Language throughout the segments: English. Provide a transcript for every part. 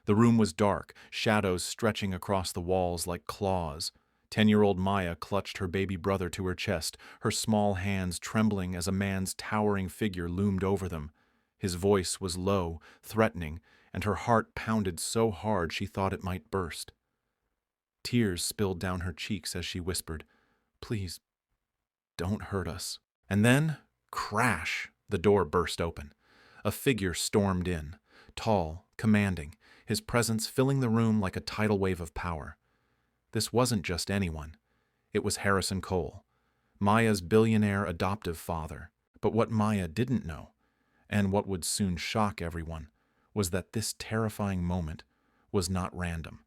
The room was dark, shadows stretching across the walls like claws. 10-year-old Maya clutched her baby brother to her chest, her small hands trembling as a man's towering figure loomed over them. His voice was low, threatening, and her heart pounded so hard she thought it might burst. Tears spilled down her cheeks as she whispered, "Please, don't hurt us." And then, crash, the door burst open. A figure stormed in, tall, commanding, his presence filling the room like a tidal wave of power. This wasn't just anyone. It was Harrison Cole, Maya's billionaire adoptive father. But what Maya didn't know, and what would soon shock everyone, was that this terrifying moment was not random.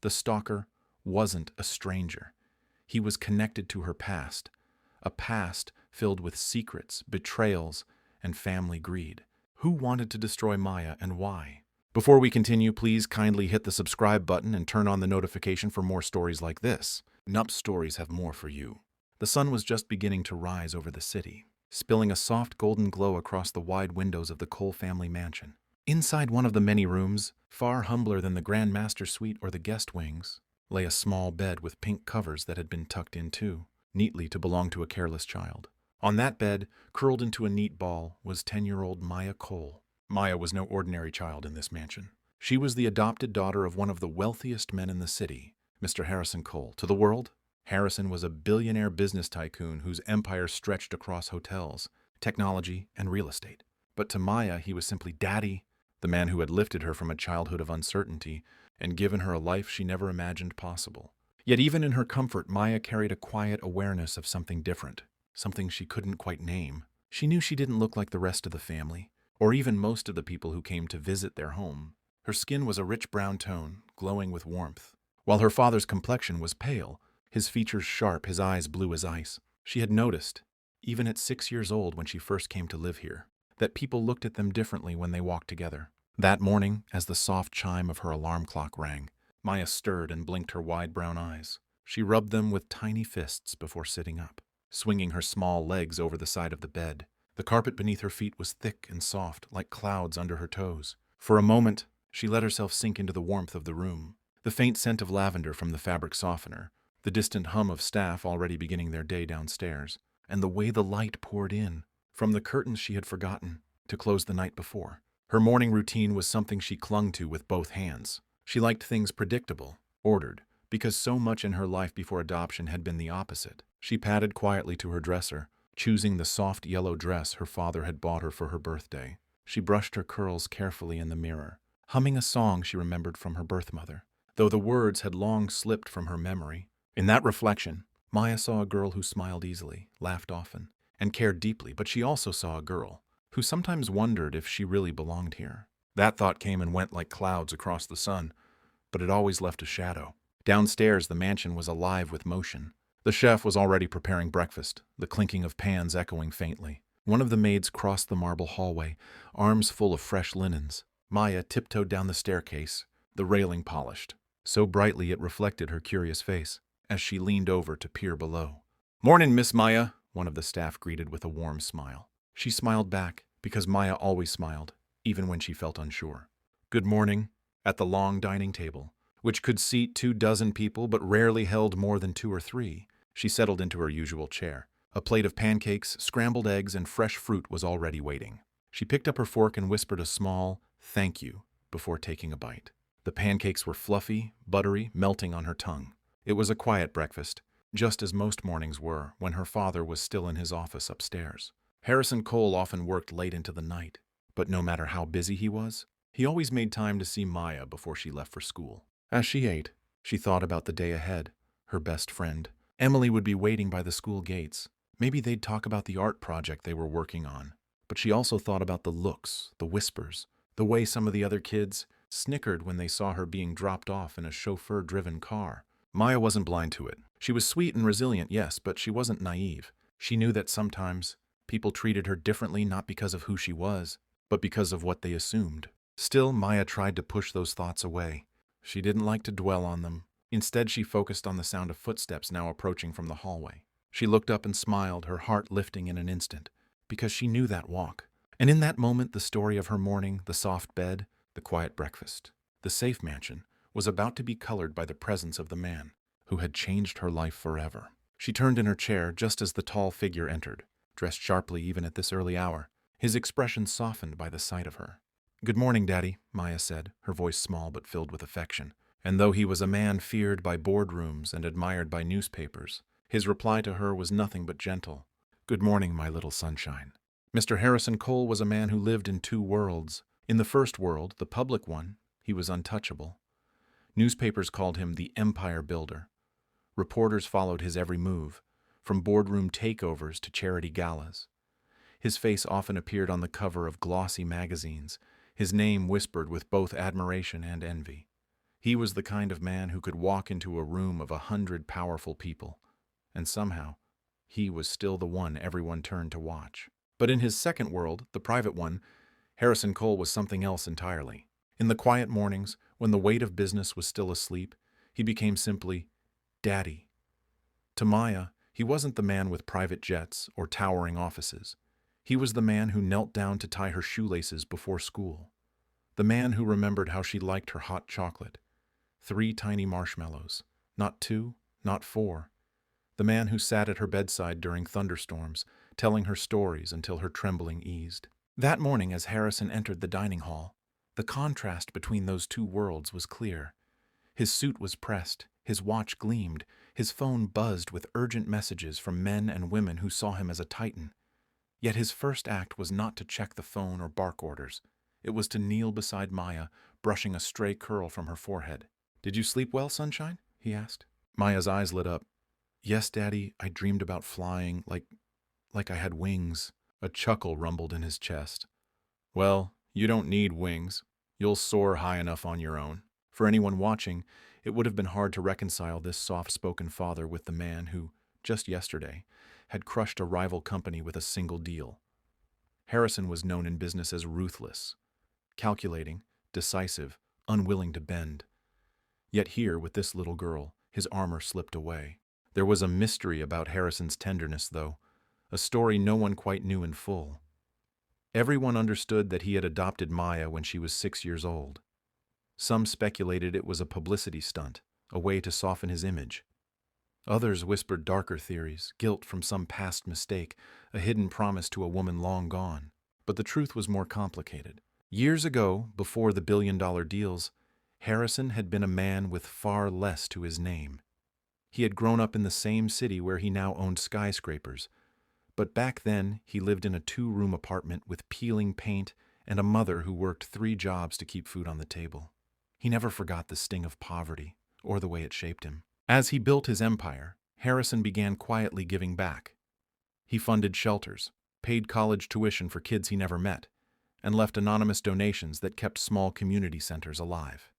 The stalker wasn't a stranger. He was connected to her past, a past filled with secrets, betrayals, and family greed. Who wanted to destroy Maya and why? Before we continue, please kindly hit the subscribe button and turn on the notification for more stories like this. Nup Stories have more for you. The sun was just beginning to rise over the city, spilling a soft golden glow across the wide windows of the Cole family mansion. Inside one of the many rooms, far humbler than the Grand Master Suite or the guest wings, lay a small bed with pink covers that had been tucked in too, neatly to belong to a careless child. On that bed, curled into a neat ball, was 10-year-old Maya Cole. Maya was no ordinary child in this mansion. She was the adopted daughter of one of the wealthiest men in the city, Mr. Harrison Cole. To the world, Harrison was a billionaire business tycoon whose empire stretched across hotels, technology, and real estate. But to Maya, he was simply Daddy, the man who had lifted her from a childhood of uncertainty and given her a life she never imagined possible. Yet even in her comfort, Maya carried a quiet awareness of something different, something she couldn't quite name. She knew she didn't look like the rest of the family, or even most of the people who came to visit their home. Her skin was a rich brown tone, glowing with warmth, while her father's complexion was pale, his features sharp, his eyes blue as ice. She had noticed, even at 6 years old when she first came to live here, that people looked at them differently when they walked together. That morning, as the soft chime of her alarm clock rang, Maya stirred and blinked her wide brown eyes. She rubbed them with tiny fists before sitting up, swinging her small legs over the side of the bed. The carpet beneath her feet was thick and soft, like clouds under her toes. For a moment, she let herself sink into the warmth of the room. The faint scent of lavender from the fabric softener, the distant hum of staff already beginning their day downstairs, and the way the light poured in from the curtains she had forgotten to close the night before. Her morning routine was something she clung to with both hands. She liked things predictable, ordered, because so much in her life before adoption had been the opposite. She padded quietly to her dresser, choosing the soft yellow dress her father had bought her for her birthday. She brushed her curls carefully in the mirror, humming a song she remembered from her birth mother, though the words had long slipped from her memory. In that reflection, Maya saw a girl who smiled easily, laughed often, and cared deeply, but she also saw a girl who sometimes wondered if she really belonged here. That thought came and went like clouds across the sun, but it always left a shadow. Downstairs, the mansion was alive with motion. The chef was already preparing breakfast, the clinking of pans echoing faintly. One of the maids crossed the marble hallway, arms full of fresh linens. Maya tiptoed down the staircase, the railing polished, so brightly it reflected her curious face, as she leaned over to peer below. "Mornin', Miss Maya," one of the staff greeted with a warm smile. She smiled back, because Maya always smiled, even when she felt unsure. "Good morning." At the long dining table, which could seat 24 people but rarely held more than 2 or 3, she settled into her usual chair. A plate of pancakes, scrambled eggs, and fresh fruit was already waiting. She picked up her fork and whispered a small "thank you" before taking a bite. The pancakes were fluffy, buttery, melting on her tongue. It was a quiet breakfast, just as most mornings were when her father was still in his office upstairs. Harrison Cole often worked late into the night, but no matter how busy he was, he always made time to see Maya before she left for school. As she ate, she thought about the day ahead. Her best friend, Emily, would be waiting by the school gates. Maybe they'd talk about the art project they were working on. But she also thought about the looks, the whispers, the way some of the other kids snickered when they saw her being dropped off in a chauffeur-driven car. Maya wasn't blind to it. She was sweet and resilient, yes, but she wasn't naive. She knew that sometimes people treated her differently not because of who she was, but because of what they assumed. Still, Maya tried to push those thoughts away. She didn't like to dwell on them. Instead, she focused on the sound of footsteps now approaching from the hallway. She looked up and smiled, her heart lifting in an instant, because she knew that walk. And in that moment, the story of her morning, the soft bed, the quiet breakfast, The safe mansion was about to be colored by the presence of the man who had changed her life forever. She turned in her chair just as the tall figure entered, dressed sharply even at this early hour, his expression softened by the sight of her. "Good morning, Daddy," Maya said, her voice small but filled with affection. And though he was a man feared by boardrooms and admired by newspapers, his reply to her was nothing but gentle. "Good morning, my little sunshine." Mr. Harrison Cole was a man who lived in two worlds. In the first world, the public one, he was untouchable. Newspapers called him the Empire Builder. Reporters followed his every move, from boardroom takeovers to charity galas. His face often appeared on the cover of glossy magazines, his name whispered with both admiration and envy. He was the kind of man who could walk into a room of 100 powerful people, and somehow, he was still the one everyone turned to watch. But in his second world, the private one, Harrison Cole was something else entirely. In the quiet mornings, when the weight of business was still asleep, he became simply Daddy. To Maya, he wasn't the man with private jets or towering offices. He was the man who knelt down to tie her shoelaces before school. The man who remembered how she liked her hot chocolate. 3 tiny marshmallows. Not 2, not 4. The man who sat at her bedside during thunderstorms, telling her stories until her trembling eased. That morning, as Harrison entered the dining hall, the contrast between those two worlds was clear. His suit was pressed, his watch gleamed, his phone buzzed with urgent messages from men and women who saw him as a titan. Yet his first act was not to check the phone or bark orders. It was to kneel beside Maya, brushing a stray curl from her forehead. "Did you sleep well, sunshine?" he asked. Maya's eyes lit up. "Yes, Daddy, I dreamed about flying, like I had wings." A chuckle rumbled in his chest. "Well, you don't need wings. You'll soar high enough on your own." For anyone watching, it would have been hard to reconcile this soft-spoken father with the man who, just yesterday, had crushed a rival company with a single deal. Harrison was known in business as ruthless, calculating, decisive, unwilling to bend. Yet here, with this little girl, his armor slipped away. There was a mystery about Harrison's tenderness, though, a story no one quite knew in full. Everyone understood that he had adopted Maya when she was 6 years old. Some speculated it was a publicity stunt, a way to soften his image. Others whispered darker theories, guilt from some past mistake, a hidden promise to a woman long gone. But the truth was more complicated. Years ago, before the billion-dollar deals, Harrison had been a man with far less to his name. He had grown up in the same city where he now owned skyscrapers. But back then, he lived in a 2-room apartment with peeling paint and a mother who worked 3 jobs to keep food on the table. He never forgot the sting of poverty, or the way it shaped him. As he built his empire, Harrison began quietly giving back. He funded shelters, paid college tuition for kids he never met, and left anonymous donations that kept small community centers alive.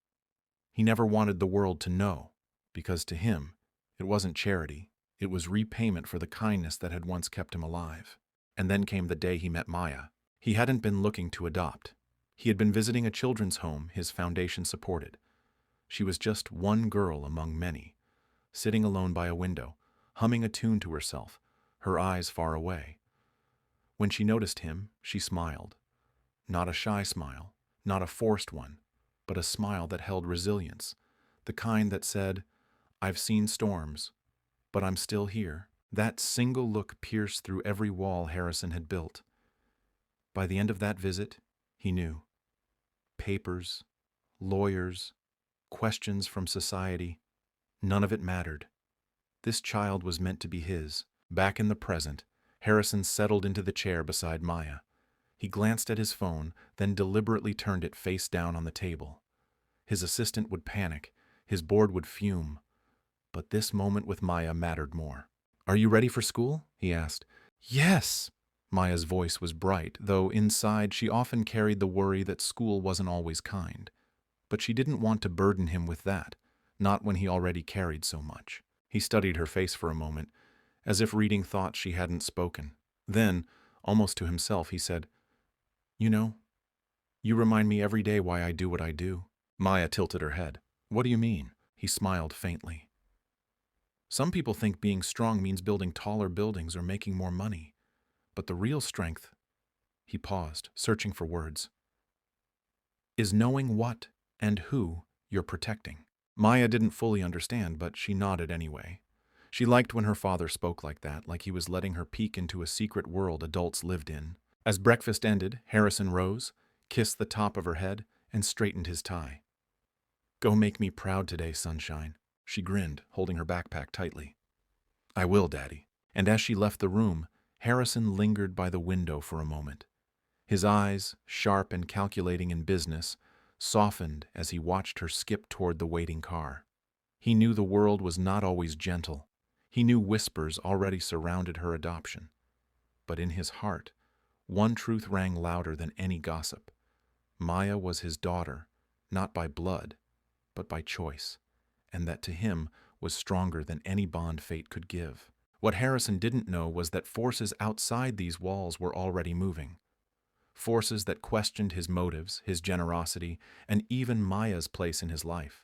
He never wanted the world to know, because to him, it wasn't charity, it was repayment for the kindness that had once kept him alive. And then came the day he met Maya. He hadn't been looking to adopt. He had been visiting a children's home his foundation supported. She was just one girl among many, sitting alone by a window, humming a tune to herself, her eyes far away. When she noticed him, she smiled. Not a shy smile, not a forced one, but a smile that held resilience, the kind that said, "I've seen storms, but I'm still here." That single look pierced through every wall Harrison had built. By the end of that visit, he knew. Papers, lawyers, questions from society, none of it mattered. This child was meant to be his. Back in the present, Harrison settled into the chair beside Maya. He glanced at his phone, then deliberately turned it face down on the table. His assistant would panic, his board would fume. But this moment with Maya mattered more. "Are you ready for school?" he asked. "Yes!" Maya's voice was bright, though inside she often carried the worry that school wasn't always kind. But she didn't want to burden him with that, not when he already carried so much. He studied her face for a moment, as if reading thoughts she hadn't spoken. Then, almost to himself, he said, "You know, you remind me every day why I do what I do." Maya tilted her head. "What do you mean?" He smiled faintly. "Some people think being strong means building taller buildings or making more money. But the real strength," he paused, searching for words, "is knowing what And who you're protecting. Maya didn't fully understand, but she nodded anyway. She liked when her father spoke like that, like he was letting her peek into a secret world adults lived in. As breakfast ended, Harrison rose, kissed the top of her head, and straightened his tie. "Go make me proud today, sunshine." She grinned, holding her backpack tightly. "I will, Daddy." And as she left the room, Harrison lingered by the window for a moment. His eyes, sharp and calculating in business, softened as he watched her skip toward the waiting car. He knew the world was not always gentle. He knew whispers already surrounded her adoption. But in his heart, one truth rang louder than any gossip. Maya was his daughter, not by blood, but by choice, and that to him was stronger than any bond fate could give. What Harrison didn't know was that forces outside these walls were already moving. Forces that questioned his motives, his generosity, and even Maya's place in his life.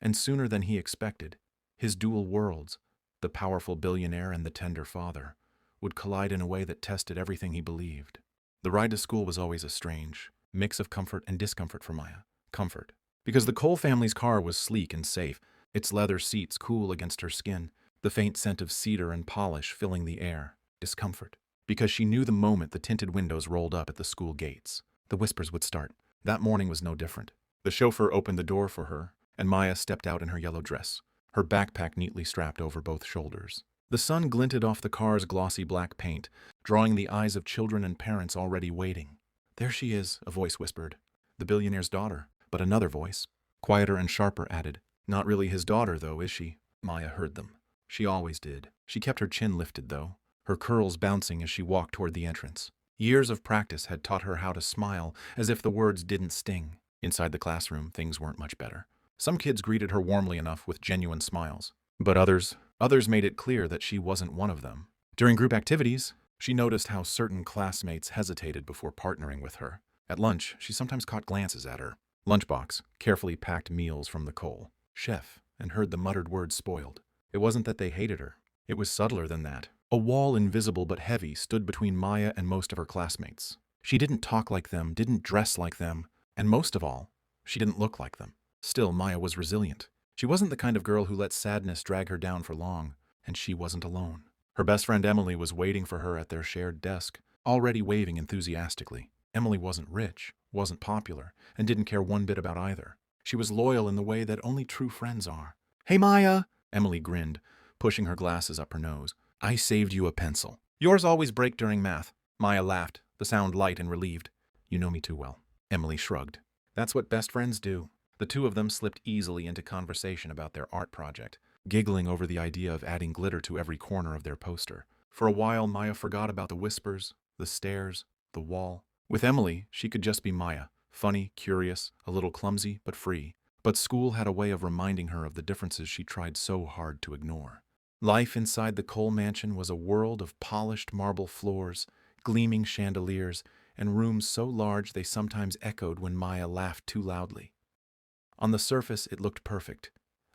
And sooner than he expected, his dual worlds, the powerful billionaire and the tender father, would collide in a way that tested everything he believed. The ride to school was always a strange mix of comfort and discomfort for Maya. Comfort, because the Cole family's car was sleek and safe, its leather seats cool against her skin, the faint scent of cedar and polish filling the air. Discomfort, because she knew the moment the tinted windows rolled up at the school gates, the whispers would start. That morning was no different. The chauffeur opened the door for her, and Maya stepped out in her yellow dress, her backpack neatly strapped over both shoulders. The sun glinted off the car's glossy black paint, drawing the eyes of children and parents already waiting. "There she is," a voice whispered. "The billionaire's daughter." But another voice, quieter and sharper, added, "Not really his daughter, though, is she?" Maya heard them. She always did. She kept her chin lifted, though, her curls bouncing as she walked toward the entrance. Years of practice had taught her how to smile, as if the words didn't sting. Inside the classroom, things weren't much better. Some kids greeted her warmly enough with genuine smiles. But others made it clear that she wasn't one of them. During group activities, she noticed how certain classmates hesitated before partnering with her. At lunch, she sometimes caught glances at her lunchbox, carefully packed meals from the Cole chef, and heard the muttered words "spoiled." It wasn't that they hated her. It was subtler than that. A wall, invisible but heavy, stood between Maya and most of her classmates. She didn't talk like them, didn't dress like them, and most of all, she didn't look like them. Still, Maya was resilient. She wasn't the kind of girl who let sadness drag her down for long, and she wasn't alone. Her best friend Emily was waiting for her at their shared desk, already waving enthusiastically. Emily wasn't rich, wasn't popular, and didn't care one bit about either. She was loyal in the way that only true friends are. "Hey, Maya!" Emily grinned, pushing her glasses up her nose. "I saved you a pencil." "Yours always break during math." Maya laughed, the sound light and relieved. "You know me too well." Emily shrugged. "That's what best friends do." The two of them slipped easily into conversation about their art project, giggling over the idea of adding glitter to every corner of their poster. For a while, Maya forgot about the whispers, the stares, the wall. With Emily, she could just be Maya, funny, curious, a little clumsy, but free. But school had a way of reminding her of the differences she tried so hard to ignore. Life inside the Cole mansion was a world of polished marble floors, gleaming chandeliers, and rooms so large they sometimes echoed when Maya laughed too loudly. On the surface, it looked perfect,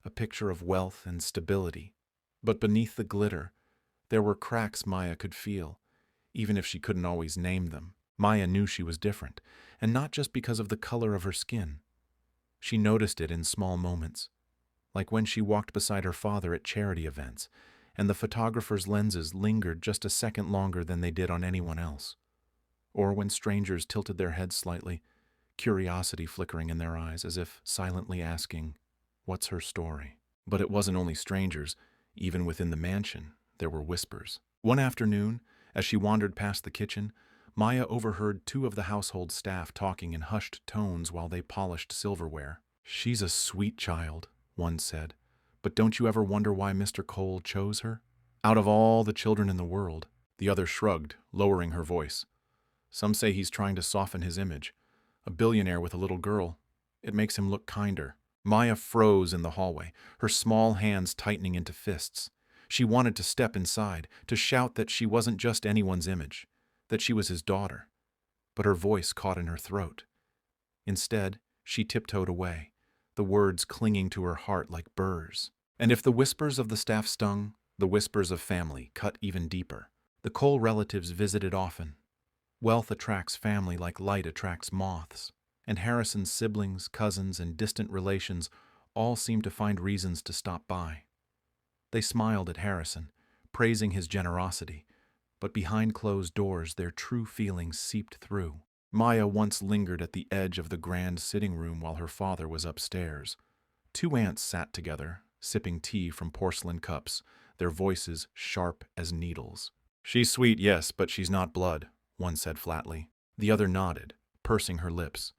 a picture of wealth and stability. But beneath the glitter, there were cracks Maya could feel, even if she couldn't always name them. Maya knew she was different, and not just because of the color of her skin. She noticed it in small moments, like when she walked beside her father at charity events, and the photographer's lenses lingered just a second longer than they did on anyone else. Or when strangers tilted their heads slightly, curiosity flickering in their eyes as if silently asking, "What's her story?" But it wasn't only strangers. Even within the mansion, there were whispers. One afternoon, as she wandered past the kitchen, Maya overheard two of the household staff talking in hushed tones while they polished silverware. "She's a sweet child," one said, "but don't you ever wonder why Mr. Cole chose her? Out of all the children in the world." The other shrugged, lowering her voice. "Some say he's trying to soften his image. A billionaire with a little girl. It makes him look kinder." Maya froze in the hallway, her small hands tightening into fists. She wanted to step inside, to shout that she wasn't just anyone's image, that she was his daughter. But her voice caught in her throat. Instead, she tiptoed away, the words clinging to her heart like burrs. And if the whispers of the staff stung, the whispers of family cut even deeper. The Cole relatives visited often. Wealth attracts family like light attracts moths. and Harrison's siblings, cousins, and distant relations all seemed to find reasons to stop by. They smiled at Harrison, praising his generosity, but behind closed doors their true feelings seeped through. Maya once lingered at the edge of the grand sitting room while her father was upstairs. Two aunts sat together, sipping tea from porcelain cups, their voices sharp as needles. "She's sweet, yes, but she's not blood," one said flatly. The other nodded, pursing her lips.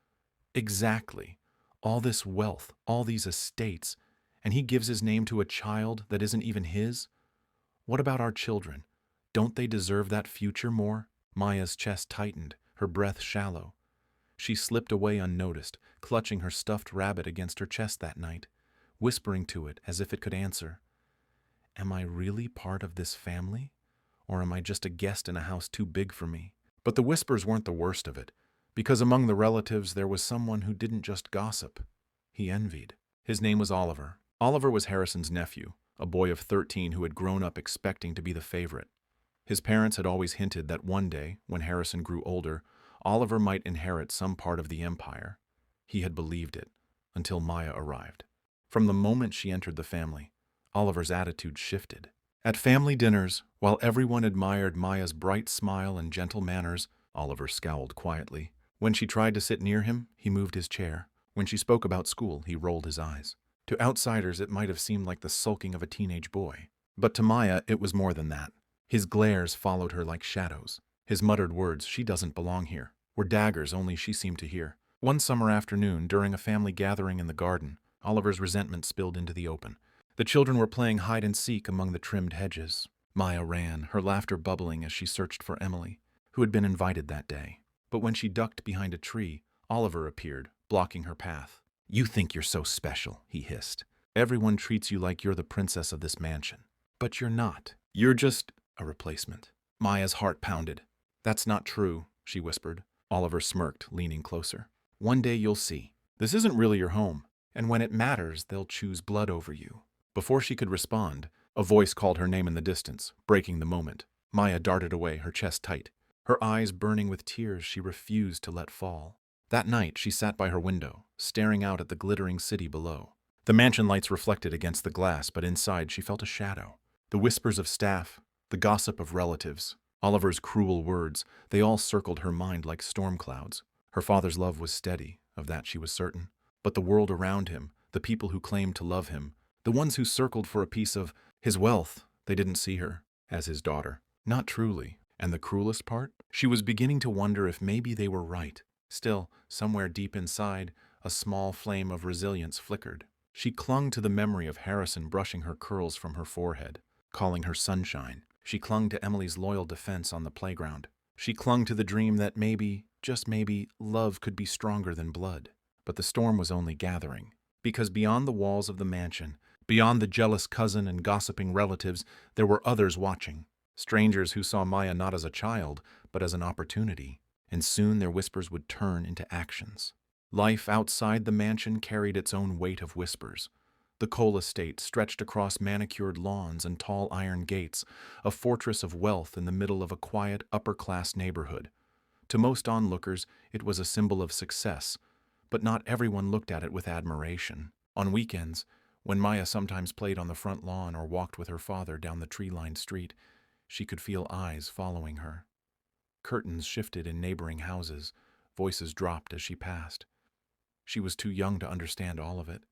"Exactly. All this wealth, all these estates, and he gives his name to a child that isn't even his? What about our children? Don't they deserve that future more?" Maya's chest tightened, her breath shallow. She slipped away unnoticed, clutching her stuffed rabbit against her chest that night, whispering to it as if it could answer. "Am I really part of this family? Or am I just a guest in a house too big for me?" But the whispers weren't the worst of it, because among the relatives there was someone who didn't just gossip. He envied. His name was Oliver. Oliver was Harrison's nephew, a boy of 13 who had grown up expecting to be the favorite. His parents had always hinted that one day, when Harrison grew older, Oliver might inherit some part of the empire. He had believed it, until Maya arrived. From the moment she entered the family, Oliver's attitude shifted. At family dinners, while everyone admired Maya's bright smile and gentle manners, Oliver scowled quietly. When she tried to sit near him, he moved his chair. When she spoke about school, he rolled his eyes. To outsiders, it might have seemed like the sulking of a teenage boy. But to Maya, it was more than that. His glares followed her like shadows. His muttered words, "She doesn't belong here," were daggers only she seemed to hear. One summer afternoon, during a family gathering in the garden, Oliver's resentment spilled into the open. The children were playing hide-and-seek among the trimmed hedges. Maya ran, her laughter bubbling as she searched for Emily, who had been invited that day. But when she ducked behind a tree, Oliver appeared, blocking her path. "You think you're so special," he hissed. "Everyone treats you like you're the princess of this mansion. But you're not. You're just a replacement." Maya's heart pounded. "That's not true," she whispered. Oliver smirked, leaning closer. "One day you'll see. This isn't really your home, and when it matters, they'll choose blood over you." Before she could respond, a voice called her name in the distance, breaking the moment. Maya darted away, her chest tight. Her eyes burning with tears she refused to let fall. That night, she sat by her window, staring out at the glittering city below. The mansion lights reflected against the glass, but inside she felt a shadow. The whispers of staff, the gossip of relatives, Oliver's cruel words, they all circled her mind like storm clouds. Her father's love was steady, of that she was certain. But the world around him, the people who claimed to love him, the ones who circled for a piece of his wealth, they didn't see her as his daughter. Not truly. And the cruelest part? She was beginning to wonder if maybe they were right. Still, somewhere deep inside, a small flame of resilience flickered. She clung to the memory of Harrison brushing her curls from her forehead, calling her sunshine. She clung to Emily's loyal defense on the playground. She clung to the dream that maybe, just maybe, love could be stronger than blood. But the storm was only gathering. Because beyond the walls of the mansion, beyond the jealous cousin and gossiping relatives, there were others watching. Strangers who saw Maya not as a child, but as an opportunity. And soon their whispers would turn into actions. Life outside the mansion carried its own weight of whispers. The Cole estate stretched across manicured lawns and tall iron gates, a fortress of wealth in the middle of a quiet, upper-class neighborhood. To most onlookers, it was a symbol of success, but not everyone looked at it with admiration. On weekends, when Maya sometimes played on the front lawn or walked with her father down the tree-lined street, she could feel eyes following her. Curtains shifted in neighboring houses, voices dropped as she passed. She was too young to understand all of it,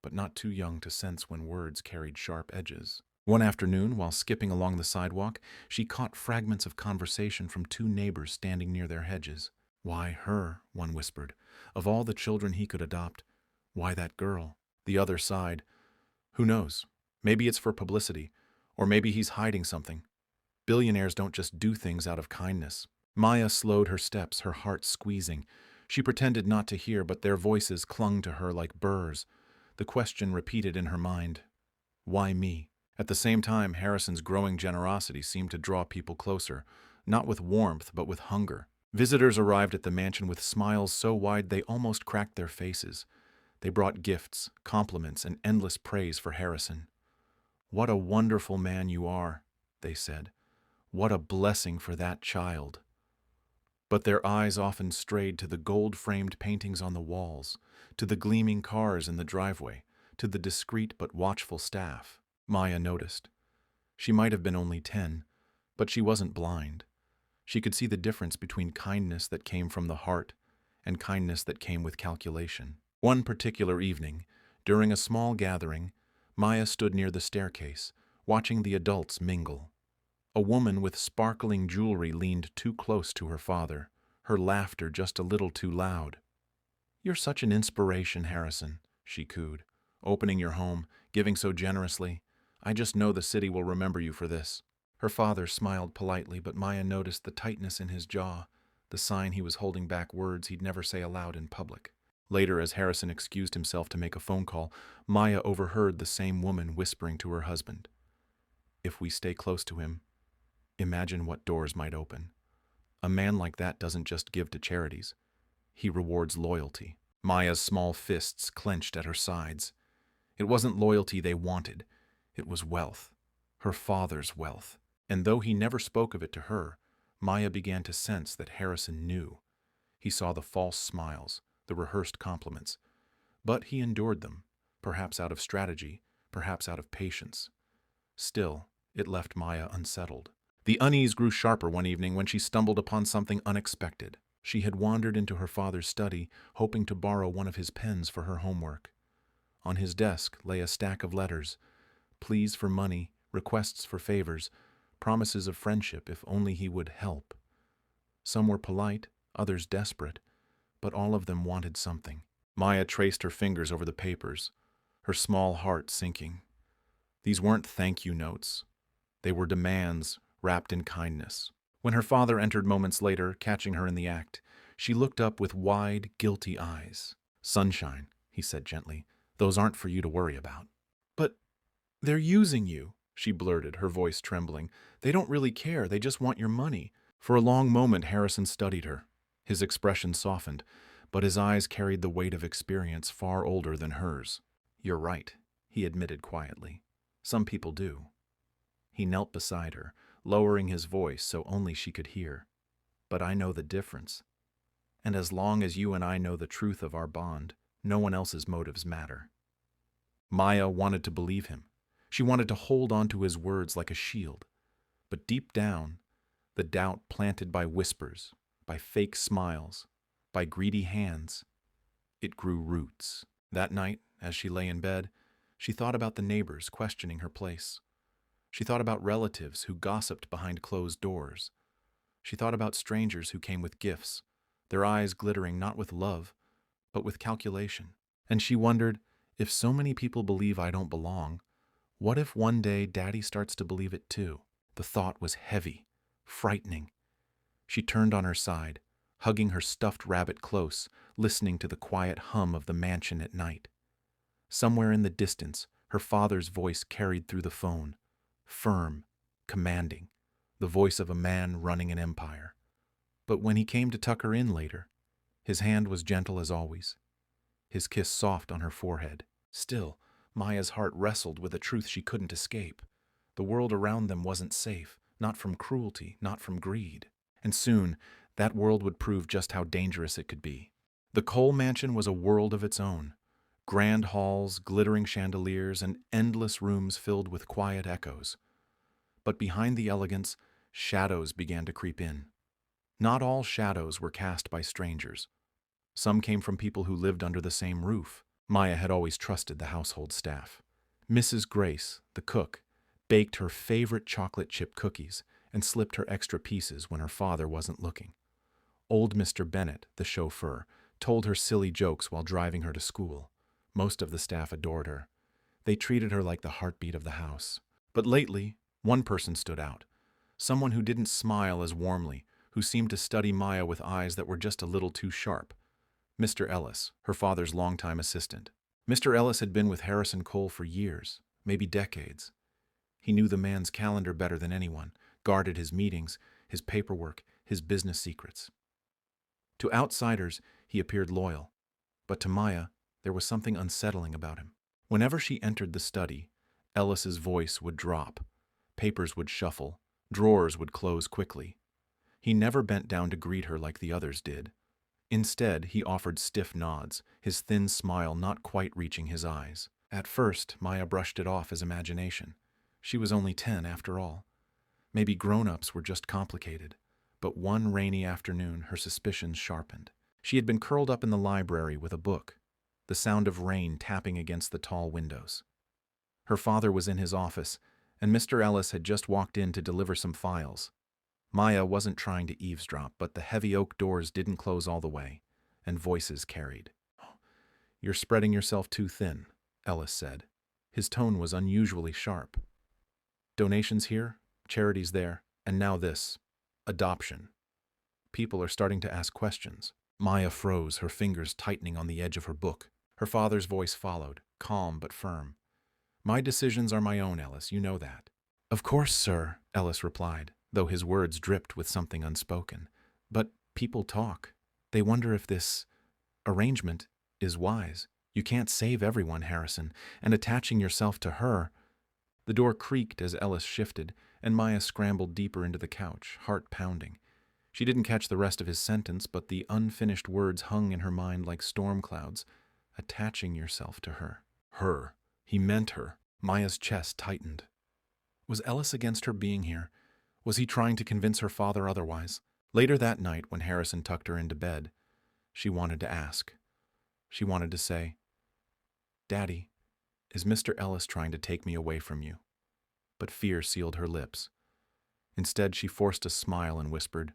but not too young to sense when words carried sharp edges. One afternoon, while skipping along the sidewalk, she caught fragments of conversation from two neighbors standing near their hedges. "Why her?" one whispered. "Of all the children he could adopt, why that girl?" The other sighed. "Who knows? Maybe it's for publicity, or maybe he's hiding something. Billionaires don't just do things out of kindness." Maya slowed her steps, her heart squeezing. She pretended not to hear, but their voices clung to her like burrs. The question repeated in her mind, "Why me?" At the same time, Harrison's growing generosity seemed to draw people closer, not with warmth, but with hunger. Visitors arrived at the mansion with smiles so wide they almost cracked their faces. They brought gifts, compliments, and endless praise for Harrison. "What a wonderful man you are," they said. "What a blessing for that child." But their eyes often strayed to the gold-framed paintings on the walls, to the gleaming cars in the driveway, to the discreet but watchful staff. Maya noticed. She might have been only 10, but she wasn't blind. She could see the difference between kindness that came from the heart and kindness that came with calculation. One particular evening, during a small gathering, Maya stood near the staircase, watching the adults mingle. A woman with sparkling jewelry leaned too close to her father, her laughter just a little too loud. "You're such an inspiration, Harrison," she cooed. "Opening your home, giving so generously. I just know the city will remember you for this." Her father smiled politely, but Maya noticed the tightness in his jaw, the sign he was holding back words he'd never say aloud in public. Later, as Harrison excused himself to make a phone call, Maya overheard the same woman whispering to her husband, "If we stay close to him, imagine what doors might open. A man like that doesn't just give to charities. He rewards loyalty." Maya's small fists clenched at her sides. It wasn't loyalty they wanted. It was wealth. Her father's wealth. And though he never spoke of it to her, Maya began to sense that Harrison knew. He saw the false smiles, the rehearsed compliments. But he endured them, perhaps out of strategy, perhaps out of patience. Still, it left Maya unsettled. The unease grew sharper one evening when she stumbled upon something unexpected. She had wandered into her father's study, hoping to borrow one of his pens for her homework. On his desk lay a stack of letters, pleas for money, requests for favors, promises of friendship if only he would help. Some were polite, others desperate, but all of them wanted something. Maya traced her fingers over the papers, her small heart sinking. These weren't thank you notes. They were demands wrapped in kindness. When her father entered moments later, catching her in the act, she looked up with wide, guilty eyes. "Sunshine," he said gently, "those aren't for you to worry about." "But they're using you," she blurted, her voice trembling. "They don't really care, they just want your money." For a long moment, Harrison studied her. His expression softened, but his eyes carried the weight of experience far older than hers. "You're right," he admitted quietly. "Some people do." He knelt beside her, lowering his voice so only she could hear. "But I know the difference. And as long as you and I know the truth of our bond, no one else's motives matter." Maya wanted to believe him. She wanted to hold on to his words like a shield. But deep down, the doubt planted by whispers, by fake smiles, by greedy hands, it grew roots. That night, as she lay in bed, she thought about the neighbors questioning her place. She thought about relatives who gossiped behind closed doors. She thought about strangers who came with gifts, their eyes glittering not with love, but with calculation. And she wondered, if so many people believe I don't belong, what if one day Daddy starts to believe it too? The thought was heavy, frightening. She turned on her side, hugging her stuffed rabbit close, listening to the quiet hum of the mansion at night. Somewhere in the distance, her father's voice carried through the phone, firm, commanding, the voice of a man running an empire. But when he came to tuck her in later, his hand was gentle as always, his kiss soft on her forehead. Still, Maya's heart wrestled with a truth she couldn't escape. The world around them wasn't safe, not from cruelty, not from greed. And soon, that world would prove just how dangerous it could be. The Cole mansion was a world of its own. Grand halls, glittering chandeliers, and endless rooms filled with quiet echoes. But behind the elegance, shadows began to creep in. Not all shadows were cast by strangers. Some came from people who lived under the same roof. Maya had always trusted the household staff. Mrs. Grace, the cook, baked her favorite chocolate chip cookies and slipped her extra pieces when her father wasn't looking. Old Mr. Bennett, the chauffeur, told her silly jokes while driving her to school. Most of the staff adored her. They treated her like the heartbeat of the house. But lately, one person stood out. Someone who didn't smile as warmly, who seemed to study Maya with eyes that were just a little too sharp. Mr. Ellis, her father's longtime assistant. Mr. Ellis had been with Harrison Cole for years, maybe decades. He knew the man's calendar better than anyone, guarded his meetings, his paperwork, his business secrets. To outsiders, he appeared loyal, but to Maya, there was something unsettling about him. Whenever she entered the study, Ellis's voice would drop, papers would shuffle, drawers would close quickly. He never bent down to greet her like the others did. Instead, he offered stiff nods, his thin smile not quite reaching his eyes. At first, Maya brushed it off as imagination. She was only 10 after all. Maybe grown-ups were just complicated. But one rainy afternoon, her suspicions sharpened. She had been curled up in the library with a book, the sound of rain tapping against the tall windows. Her father was in his office, and Mr. Ellis had just walked in to deliver some files. Maya wasn't trying to eavesdrop, but the heavy oak doors didn't close all the way, and voices carried. "You're spreading yourself too thin," Ellis said. His tone was unusually sharp. "Donations here, charities there, and now this. Adoption. People are starting to ask questions." Maya froze, her fingers tightening on the edge of her book. Her father's voice followed, calm but firm. "My decisions are my own, Ellis, you know that." "Of course, sir," Ellis replied, though his words dripped with something unspoken. "But people talk. They wonder if this arrangement is wise. You can't save everyone, Harrison, and attaching yourself to her—" The door creaked as Ellis shifted, and Maya scrambled deeper into the couch, heart pounding. She didn't catch the rest of his sentence, but the unfinished words hung in her mind like storm clouds. Attaching yourself to her. Her. He meant her. Maya's chest tightened. Was Ellis against her being here? Was he trying to convince her father otherwise? Later that night, when Harrison tucked her into bed, she wanted to ask. She wanted to say, "Daddy, is Mr. Ellis trying to take me away from you?" But fear sealed her lips. Instead, she forced a smile and whispered,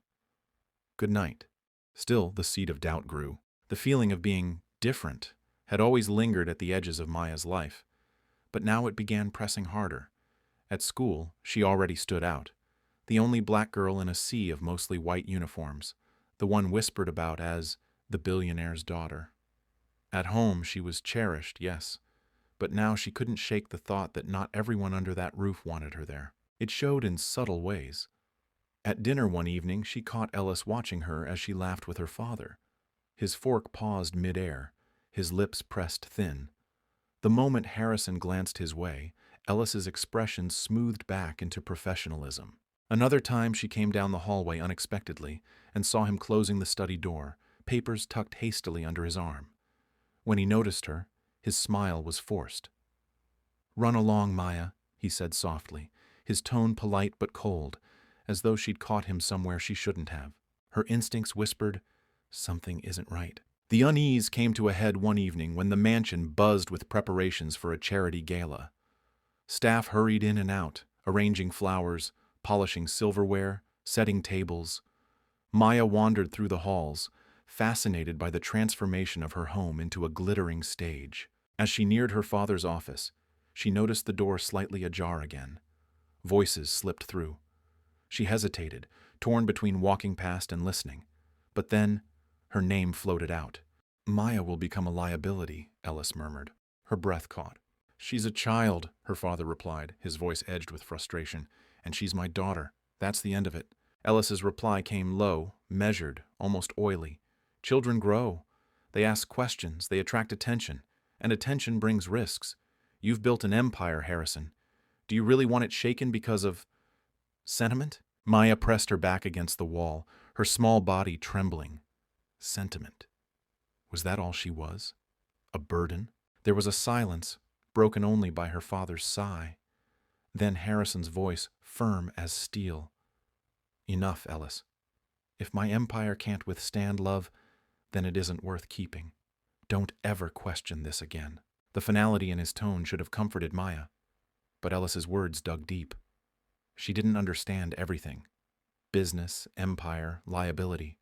"Good night." Still, the seed of doubt grew. The feeling of being different had always lingered at the edges of Maya's life, but now it began pressing harder. At school, she already stood out, the only black girl in a sea of mostly white uniforms, the one whispered about as the billionaire's daughter. At home, she was cherished, yes, but now she couldn't shake the thought that not everyone under that roof wanted her there. It showed in subtle ways. At dinner one evening, she caught Ellis watching her as she laughed with her father. His fork paused mid-air, his lips pressed thin. The moment Harrison glanced his way, Ellis's expression smoothed back into professionalism. Another time she came down the hallway unexpectedly and saw him closing the study door, papers tucked hastily under his arm. When he noticed her, his smile was forced. "Run along, Maya," he said softly, his tone polite but cold, as though she'd caught him somewhere she shouldn't have. Her instincts whispered, something isn't right. The unease came to a head one evening when the mansion buzzed with preparations for a charity gala. Staff hurried in and out, arranging flowers, polishing silverware, setting tables. Maya wandered through the halls, fascinated by the transformation of her home into a glittering stage. As she neared her father's office, she noticed the door slightly ajar again. Voices slipped through. She hesitated, torn between walking past and listening. But then, her name floated out. "Maya will become a liability," Ellis murmured. Her breath caught. "She's a child," her father replied, his voice edged with frustration. "And she's my daughter. That's the end of it." Ellis's reply came low, measured, almost oily. "Children grow. They ask questions, they attract attention, and attention brings risks. You've built an empire, Harrison. Do you really want it shaken because of sentiment?" Maya pressed her back against the wall, her small body trembling. Sentiment. Was that all she was? A burden? There was a silence, broken only by her father's sigh. Then Harrison's voice, firm as steel. "Enough, Ellis. If my empire can't withstand love, then it isn't worth keeping. Don't ever question this again." The finality in his tone should have comforted Maya, but Ellis's words dug deep. She didn't understand everything. Business, empire, liability.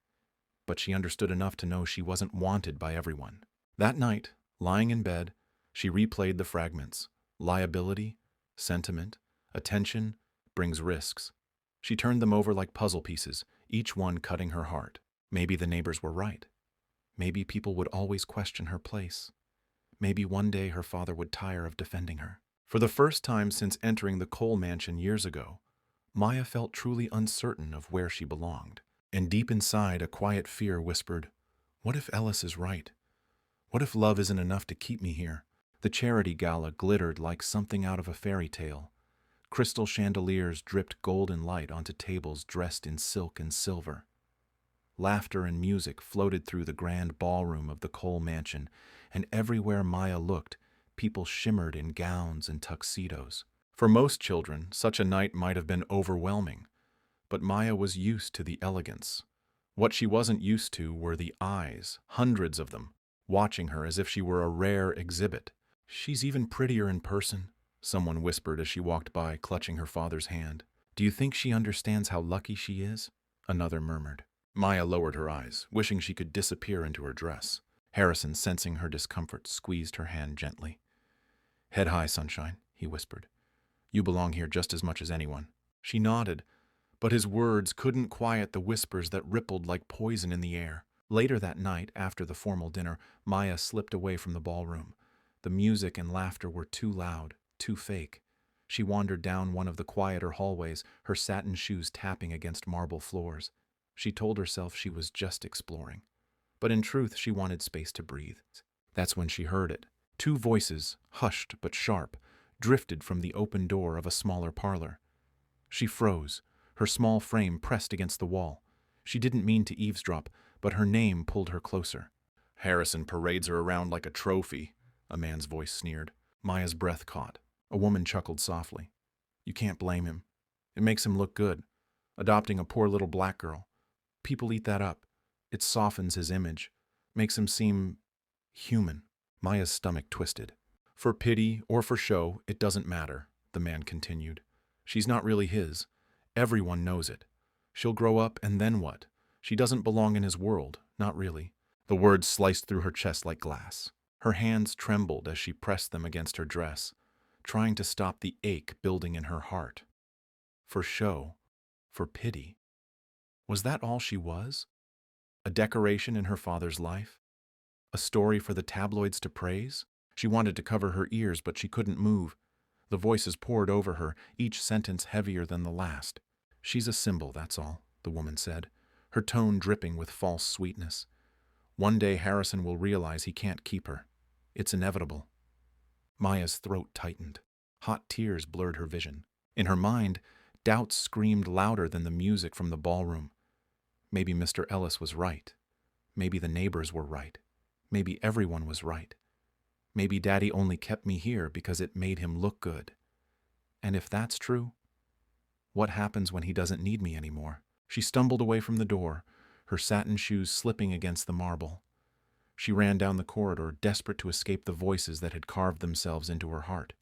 But she understood enough to know she wasn't wanted by everyone. That night, lying in bed, she replayed the fragments. Liability, sentiment, attention, brings risks. She turned them over like puzzle pieces, each one cutting her heart. Maybe the neighbors were right. Maybe people would always question her place. Maybe one day her father would tire of defending her. For the first time since entering the Cole mansion years ago, Maya felt truly uncertain of where she belonged. And deep inside, a quiet fear whispered, "What if Ellis is right? What if love isn't enough to keep me here?" The charity gala glittered like something out of a fairy tale. Crystal chandeliers dripped golden light onto tables dressed in silk and silver. Laughter and music floated through the grand ballroom of the Cole mansion, and everywhere Maya looked, people shimmered in gowns and tuxedos. For most children, such a night might have been overwhelming, but Maya was used to the elegance. What she wasn't used to were the eyes, hundreds of them, watching her as if she were a rare exhibit. "She's even prettier in person," someone whispered as she walked by, clutching her father's hand. "Do you think she understands how lucky she is?" Another murmured. Maya lowered her eyes, wishing she could disappear into her dress. Harrison, sensing her discomfort, squeezed her hand gently. "Head high, sunshine," he whispered. "You belong here just as much as anyone." She nodded, but his words couldn't quiet the whispers that rippled like poison in the air. Later that night, after the formal dinner, Maya slipped away from the ballroom. The music and laughter were too loud, too fake. She wandered down one of the quieter hallways, her satin shoes tapping against marble floors. She told herself she was just exploring. But in truth, she wanted space to breathe. That's when she heard it. Two voices, hushed but sharp, drifted from the open door of a smaller parlor. She froze, her small frame pressed against the wall. She didn't mean to eavesdrop, but her name pulled her closer. "Harrison parades her around like a trophy," a man's voice sneered. Maya's breath caught. A woman chuckled softly. "You can't blame him. It makes him look good. Adopting a poor little black girl. People eat that up. It softens his image, makes him seem human." Maya's stomach twisted. "For pity or for show, it doesn't matter," the man continued. "She's not really his. Everyone knows it. She'll grow up, and then what? She doesn't belong in his world, not really." The words sliced through her chest like glass. Her hands trembled as she pressed them against her dress, trying to stop the ache building in her heart. For show, for pity. Was that all she was? A decoration in her father's life? A story for the tabloids to praise? She wanted to cover her ears, but she couldn't move. The voices poured over her, each sentence heavier than the last. "She's a symbol, that's all," the woman said, her tone dripping with false sweetness. "One day Harrison will realize he can't keep her. It's inevitable." Maya's throat tightened. Hot tears blurred her vision. In her mind, doubts screamed louder than the music from the ballroom. Maybe Mr. Ellis was right. Maybe the neighbors were right. Maybe everyone was right. Maybe Daddy only kept me here because it made him look good. And if that's true, what happens when he doesn't need me anymore? She stumbled away from the door, her satin shoes slipping against the marble. She ran down the corridor, desperate to escape the voices that had carved themselves into her heart.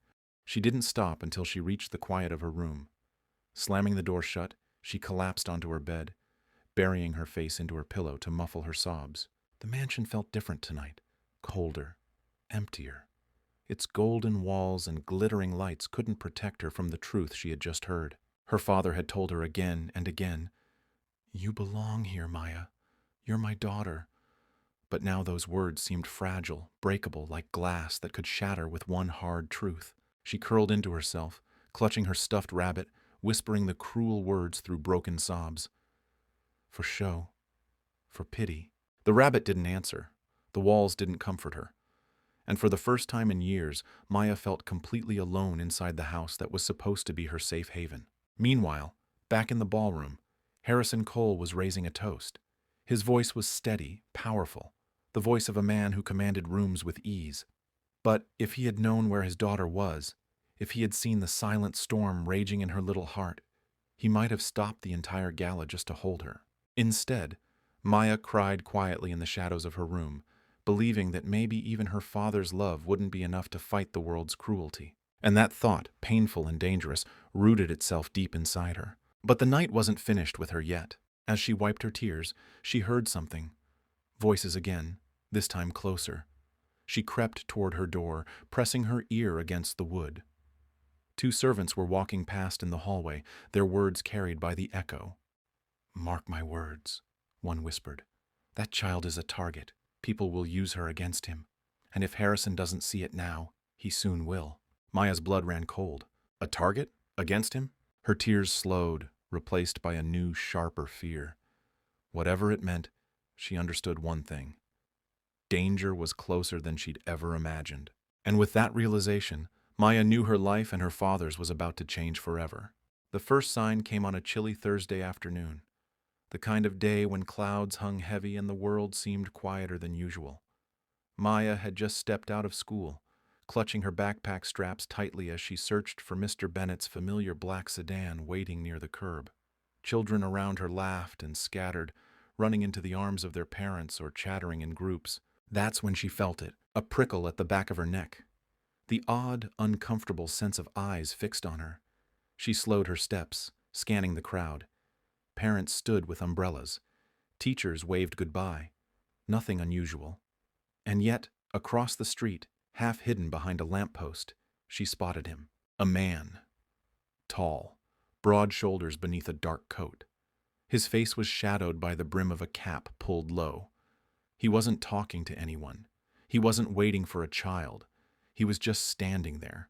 She didn't stop until she reached the quiet of her room. Slamming the door shut, she collapsed onto her bed, burying her face into her pillow to muffle her sobs. The mansion felt different tonight, colder, emptier. Its golden walls and glittering lights couldn't protect her from the truth she had just heard. Her father had told her again and again, "You belong here, Maya. You're my daughter." But now those words seemed fragile, breakable, like glass that could shatter with one hard truth. She curled into herself, clutching her stuffed rabbit, whispering the cruel words through broken sobs. For show. For pity. The rabbit didn't answer. The walls didn't comfort her. And for the first time in years, Maya felt completely alone inside the house that was supposed to be her safe haven. Meanwhile, back in the ballroom, Harrison Cole was raising a toast. His voice was steady, powerful, the voice of a man who commanded rooms with ease. But if he had known where his daughter was, if he had seen the silent storm raging in her little heart, he might have stopped the entire gala just to hold her. Instead, Maya cried quietly in the shadows of her room, believing that maybe even her father's love wouldn't be enough to fight the world's cruelty. And that thought, painful and dangerous, rooted itself deep inside her. But the night wasn't finished with her yet. As she wiped her tears, she heard something. Voices again, this time closer. She crept toward her door, pressing her ear against the wood. Two servants were walking past in the hallway, their words carried by the echo. "Mark my words," one whispered. "That child is a target. People will use her against him. And if Harrison doesn't see it now, he soon will." Maya's blood ran cold. A target? Against him? Her tears slowed, replaced by a new, sharper fear. Whatever it meant, she understood one thing. Danger was closer than she'd ever imagined. And with that realization, Maya knew her life and her father's was about to change forever. The first sign came on a chilly Thursday afternoon, the kind of day when clouds hung heavy and the world seemed quieter than usual. Maya had just stepped out of school, clutching her backpack straps tightly as she searched for Mr. Bennett's familiar black sedan waiting near the curb. Children around her laughed and scattered, running into the arms of their parents or chattering in groups. That's when she felt it, a prickle at the back of her neck. The odd, uncomfortable sense of eyes fixed on her. She slowed her steps, scanning the crowd. Parents stood with umbrellas. Teachers waved goodbye. Nothing unusual. And yet, across the street, half hidden behind a lamppost, she spotted him. A man. Tall, broad shoulders beneath a dark coat. His face was shadowed by the brim of a cap pulled low. He wasn't talking to anyone. He wasn't waiting for a child. He was just standing there,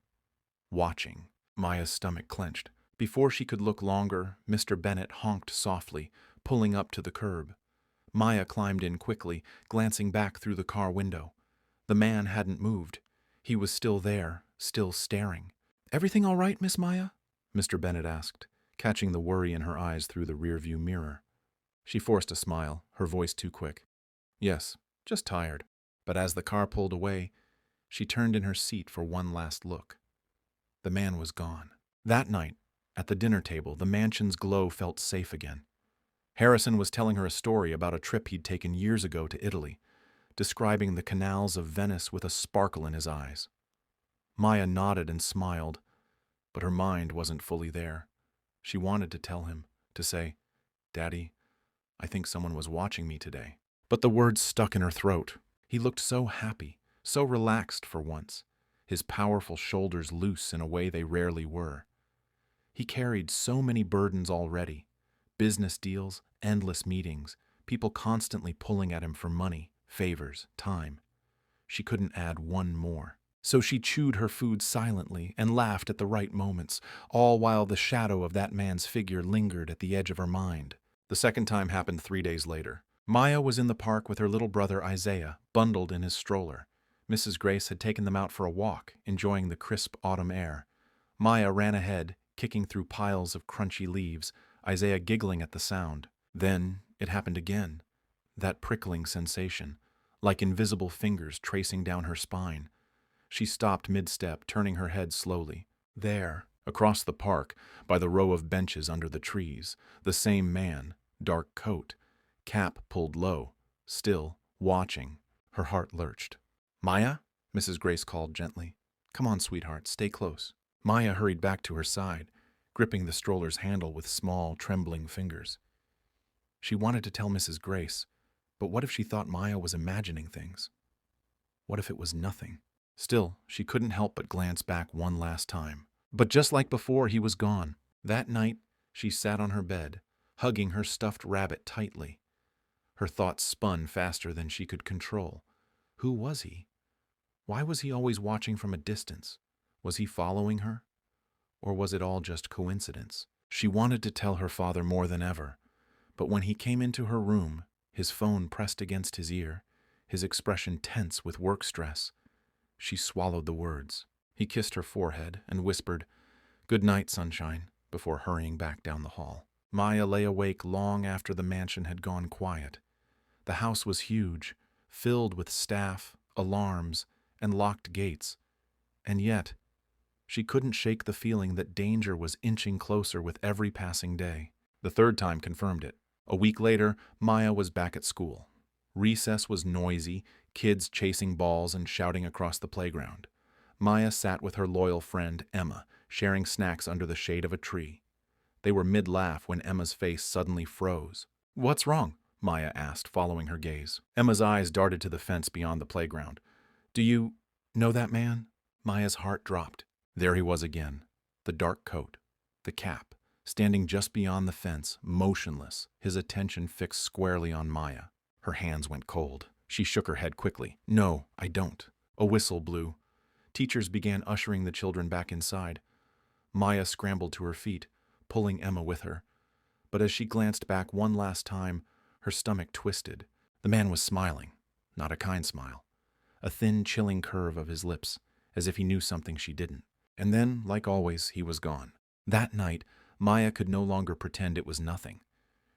watching. Maya's stomach clenched. Before she could look longer, Mr. Bennett honked softly, pulling up to the curb. Maya climbed in quickly, glancing back through the car window. The man hadn't moved. He was still there, still staring. "Everything all right, Miss Maya?" Mr. Bennett asked, catching the worry in her eyes through the rearview mirror. She forced a smile, her voice too quick. "Yes, just tired." But as the car pulled away, she turned in her seat for one last look. The man was gone. That night, at the dinner table, the mansion's glow felt safe again. Harrison was telling her a story about a trip he'd taken years ago to Italy, describing the canals of Venice with a sparkle in his eyes. Maya nodded and smiled, but her mind wasn't fully there. She wanted to tell him, to say, "Daddy, I think someone was watching me today." But the words stuck in her throat. He looked so happy, so relaxed for once, his powerful shoulders loose in a way they rarely were. He carried so many burdens already. Business deals, endless meetings, people constantly pulling at him for money, favors, time. She couldn't add one more. So she chewed her food silently and laughed at the right moments, all while the shadow of that man's figure lingered at the edge of her mind. The second time happened 3 days later. Maya was in the park with her little brother Isaiah, bundled in his stroller. Mrs. Grace had taken them out for a walk, enjoying the crisp autumn air. Maya ran ahead, kicking through piles of crunchy leaves, Isaiah giggling at the sound. Then it happened again. That prickling sensation, like invisible fingers tracing down her spine. She stopped mid-step, turning her head slowly. There, across the park, by the row of benches under the trees, the same man, dark coat, cap pulled low, still, watching. Her heart lurched. "Maya?" Mrs. Grace called gently. "Come on, sweetheart, stay close." Maya hurried back to her side, gripping the stroller's handle with small, trembling fingers. She wanted to tell Mrs. Grace, but what if she thought Maya was imagining things? What if it was nothing? Still, she couldn't help but glance back one last time. But just like before, he was gone. That night, she sat on her bed, hugging her stuffed rabbit tightly. Her thoughts spun faster than she could control. Who was he? Why was he always watching from a distance? Was he following her? Or was it all just coincidence? She wanted to tell her father more than ever, but when he came into her room, his phone pressed against his ear, his expression tense with work stress, she swallowed the words. He kissed her forehead and whispered, "Good night, sunshine," before hurrying back down the hall. Maya lay awake long after the mansion had gone quiet. The house was huge, filled with staff, alarms, and locked gates. And yet, she couldn't shake the feeling that danger was inching closer with every passing day. The third time confirmed it. A week later, Maya was back at school. Recess was noisy, kids chasing balls and shouting across the playground. Maya sat with her loyal friend, Emma, sharing snacks under the shade of a tree. They were mid-laugh when Emma's face suddenly froze. "What's wrong?" Maya asked, following her gaze. Emma's eyes darted to the fence beyond the playground. "Do you know that man?" Maya's heart dropped. There he was again, the dark coat, the cap, standing just beyond the fence, motionless, his attention fixed squarely on Maya. Her hands went cold. She shook her head quickly. "No, I don't." A whistle blew. Teachers began ushering the children back inside. Maya scrambled to her feet, pulling Emma with her. But as she glanced back one last time, her stomach twisted. The man was smiling, not a kind smile. A thin, chilling curve of his lips, as if he knew something she didn't. And then, like always, he was gone. That night, Maya could no longer pretend it was nothing.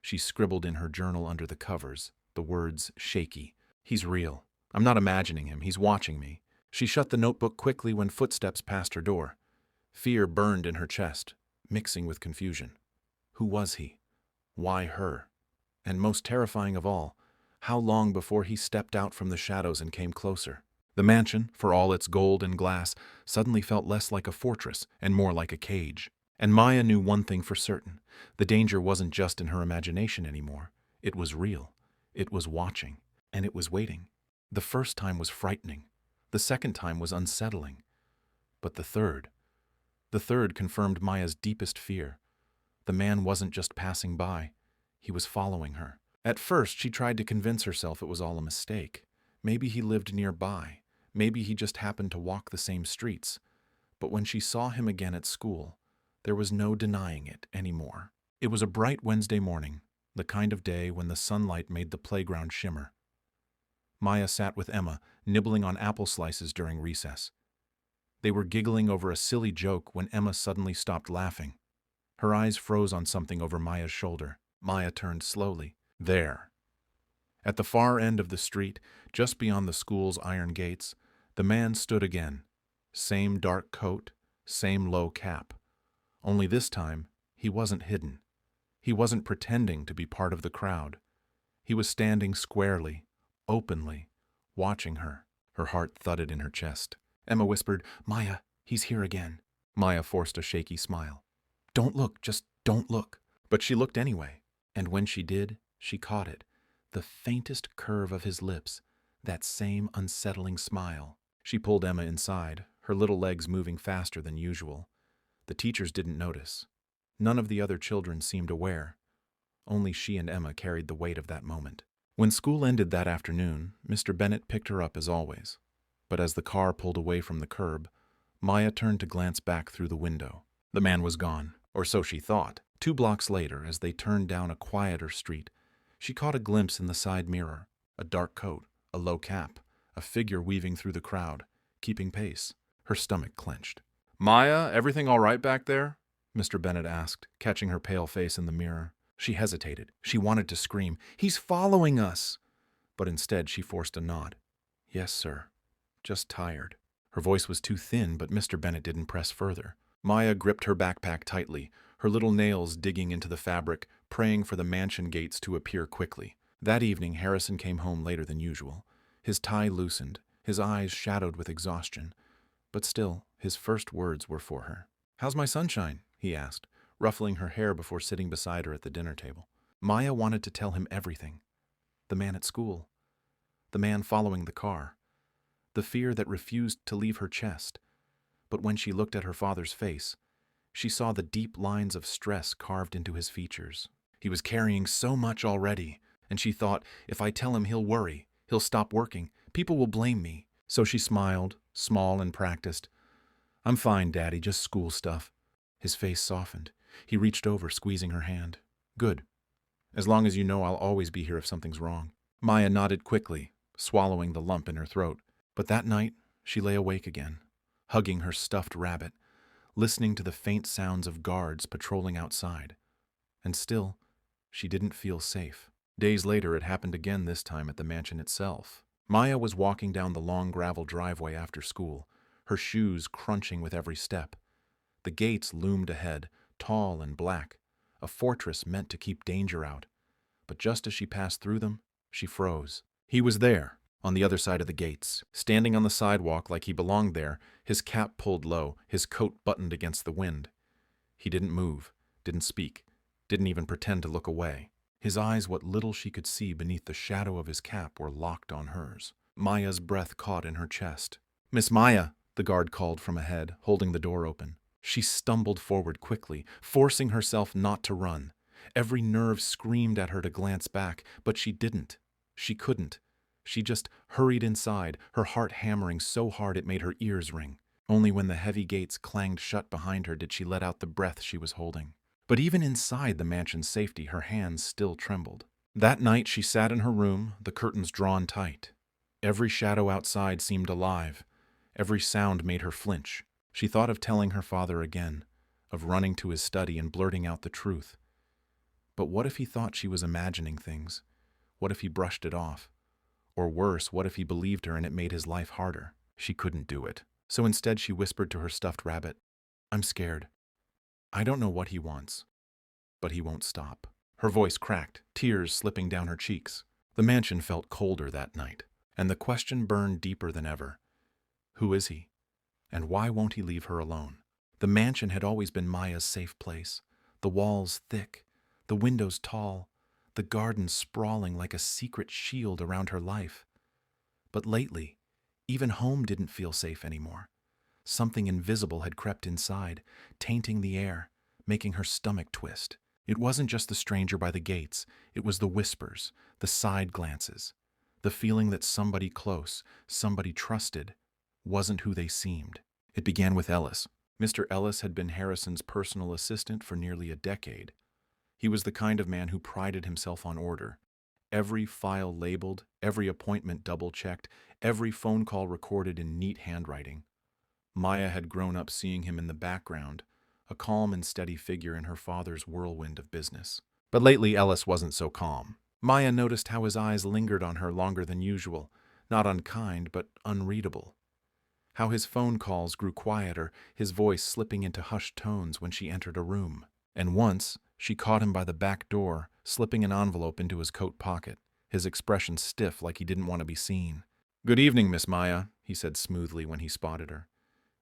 She scribbled in her journal under the covers, the words shaky. He's real. I'm not imagining him. He's watching me. She shut the notebook quickly when footsteps passed her door. Fear burned in her chest, mixing with confusion. Who was he? Why her? And most terrifying of all, how long before he stepped out from the shadows and came closer? The mansion, for all its gold and glass, suddenly felt less like a fortress and more like a cage. And Maya knew one thing for certain. The danger wasn't just in her imagination anymore. It was real. It was watching. And it was waiting. The first time was frightening. The second time was unsettling. But the third confirmed Maya's deepest fear. The man wasn't just passing by. He was following her. At first, she tried to convince herself it was all a mistake. Maybe he lived nearby. Maybe he just happened to walk the same streets. But when she saw him again at school, there was no denying it anymore. It was a bright Wednesday morning, the kind of day when the sunlight made the playground shimmer. Maya sat with Emma, nibbling on apple slices during recess. They were giggling over a silly joke when Emma suddenly stopped laughing. Her eyes froze on something over Maya's shoulder. Maya turned slowly. There. At the far end of the street, just beyond the school's iron gates, the man stood again. Same dark coat, same low cap. Only this time, he wasn't hidden. He wasn't pretending to be part of the crowd. He was standing squarely, openly, watching her. Her heart thudded in her chest. Emma whispered, "Maya, he's here again." Maya forced a shaky smile. "Don't look, just don't look." But she looked anyway, and when she did, she caught it. The faintest curve of his lips, that same unsettling smile. She pulled Emma inside, her little legs moving faster than usual. The teachers didn't notice. None of the other children seemed aware. Only she and Emma carried the weight of that moment. When school ended that afternoon, Mr. Bennett picked her up as always. But as the car pulled away from the curb, Maya turned to glance back through the window. The man was gone, or so she thought. 2 blocks later, as they turned down a quieter street, she caught a glimpse in the side mirror. A dark coat, a low cap, a figure weaving through the crowd, keeping pace. Her stomach clenched. "Maya, everything all right back there?" Mr. Bennett asked, catching her pale face in the mirror. She hesitated. She wanted to scream, "He's following us!" But instead she forced a nod. "Yes, sir. Just tired." Her voice was too thin, but Mr. Bennett didn't press further. Maya gripped her backpack tightly, her little nails digging into the fabric, praying for the mansion gates to appear quickly. That evening, Harrison came home later than usual. His tie loosened, his eyes shadowed with exhaustion. But still, his first words were for her. "How's my sunshine?" he asked, ruffling her hair before sitting beside her at the dinner table. Maya wanted to tell him everything. The man at school. The man following the car. The fear that refused to leave her chest. But when she looked at her father's face, she saw the deep lines of stress carved into his features. He was carrying so much already, and she thought, if I tell him, he'll worry. He'll stop working. People will blame me. So she smiled, small and practiced. "I'm fine, Daddy, just school stuff." His face softened. He reached over, squeezing her hand. "Good. As long as you know I'll always be here if something's wrong." Maya nodded quickly, swallowing the lump in her throat. But that night, she lay awake again, hugging her stuffed rabbit, listening to the faint sounds of guards patrolling outside. And still, she didn't feel safe. Days later, it happened again, this time at the mansion itself. Maya was walking down the long gravel driveway after school, her shoes crunching with every step. The gates loomed ahead, tall and black, a fortress meant to keep danger out. But just as she passed through them, she froze. He was there, on the other side of the gates, standing on the sidewalk like he belonged there, his cap pulled low, his coat buttoned against the wind. He didn't move, didn't speak, didn't even pretend to look away. His eyes, what little she could see beneath the shadow of his cap, were locked on hers. Maya's breath caught in her chest. "Miss Maya," the guard called from ahead, holding the door open. She stumbled forward quickly, forcing herself not to run. Every nerve screamed at her to glance back, but she didn't. She couldn't. She just hurried inside, her heart hammering so hard it made her ears ring. Only when the heavy gates clanged shut behind her did she let out the breath she was holding. But even inside the mansion's safety, her hands still trembled. That night she sat in her room, the curtains drawn tight. Every shadow outside seemed alive. Every sound made her flinch. She thought of telling her father again, of running to his study and blurting out the truth. But what if he thought she was imagining things? What if he brushed it off? Or worse, what if he believed her and it made his life harder? She couldn't do it. So instead she whispered to her stuffed rabbit, "I'm scared. I don't know what he wants, but he won't stop." Her voice cracked, tears slipping down her cheeks. The mansion felt colder that night, and the question burned deeper than ever. Who is he? And why won't he leave her alone? The mansion had always been Maya's safe place. The walls thick, the windows tall, the garden sprawling like a secret shield around her life. But lately, even home didn't feel safe anymore. Something invisible had crept inside, tainting the air, making her stomach twist. It wasn't just the stranger by the gates, it was the whispers, the side glances, the feeling that somebody close, somebody trusted, wasn't who they seemed. It began with Ellis. Mr. Ellis had been Harrison's personal assistant for nearly a decade. He was the kind of man who prided himself on order. Every file labeled, every appointment double-checked, every phone call recorded in neat handwriting. Maya had grown up seeing him in the background, a calm and steady figure in her father's whirlwind of business. But lately Ellis wasn't so calm. Maya noticed how his eyes lingered on her longer than usual, not unkind, but unreadable. How his phone calls grew quieter, his voice slipping into hushed tones when she entered a room. And once, she caught him by the back door, slipping an envelope into his coat pocket, his expression stiff like he didn't want to be seen. "Good evening, Miss Maya," he said smoothly when he spotted her.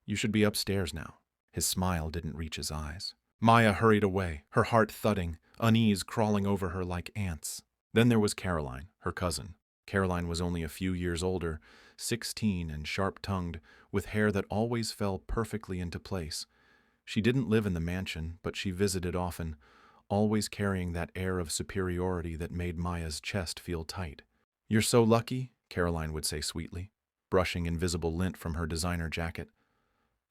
"You should be upstairs now." His smile didn't reach his eyes. Maya hurried away, her heart thudding, unease crawling over her like ants. Then there was Caroline, her cousin. Caroline was only a few years older, 16 and sharp-tongued, with hair that always fell perfectly into place. She didn't live in the mansion, but she visited often, always carrying that air of superiority that made Maya's chest feel tight. "You're so lucky," Caroline would say sweetly, brushing invisible lint from her designer jacket.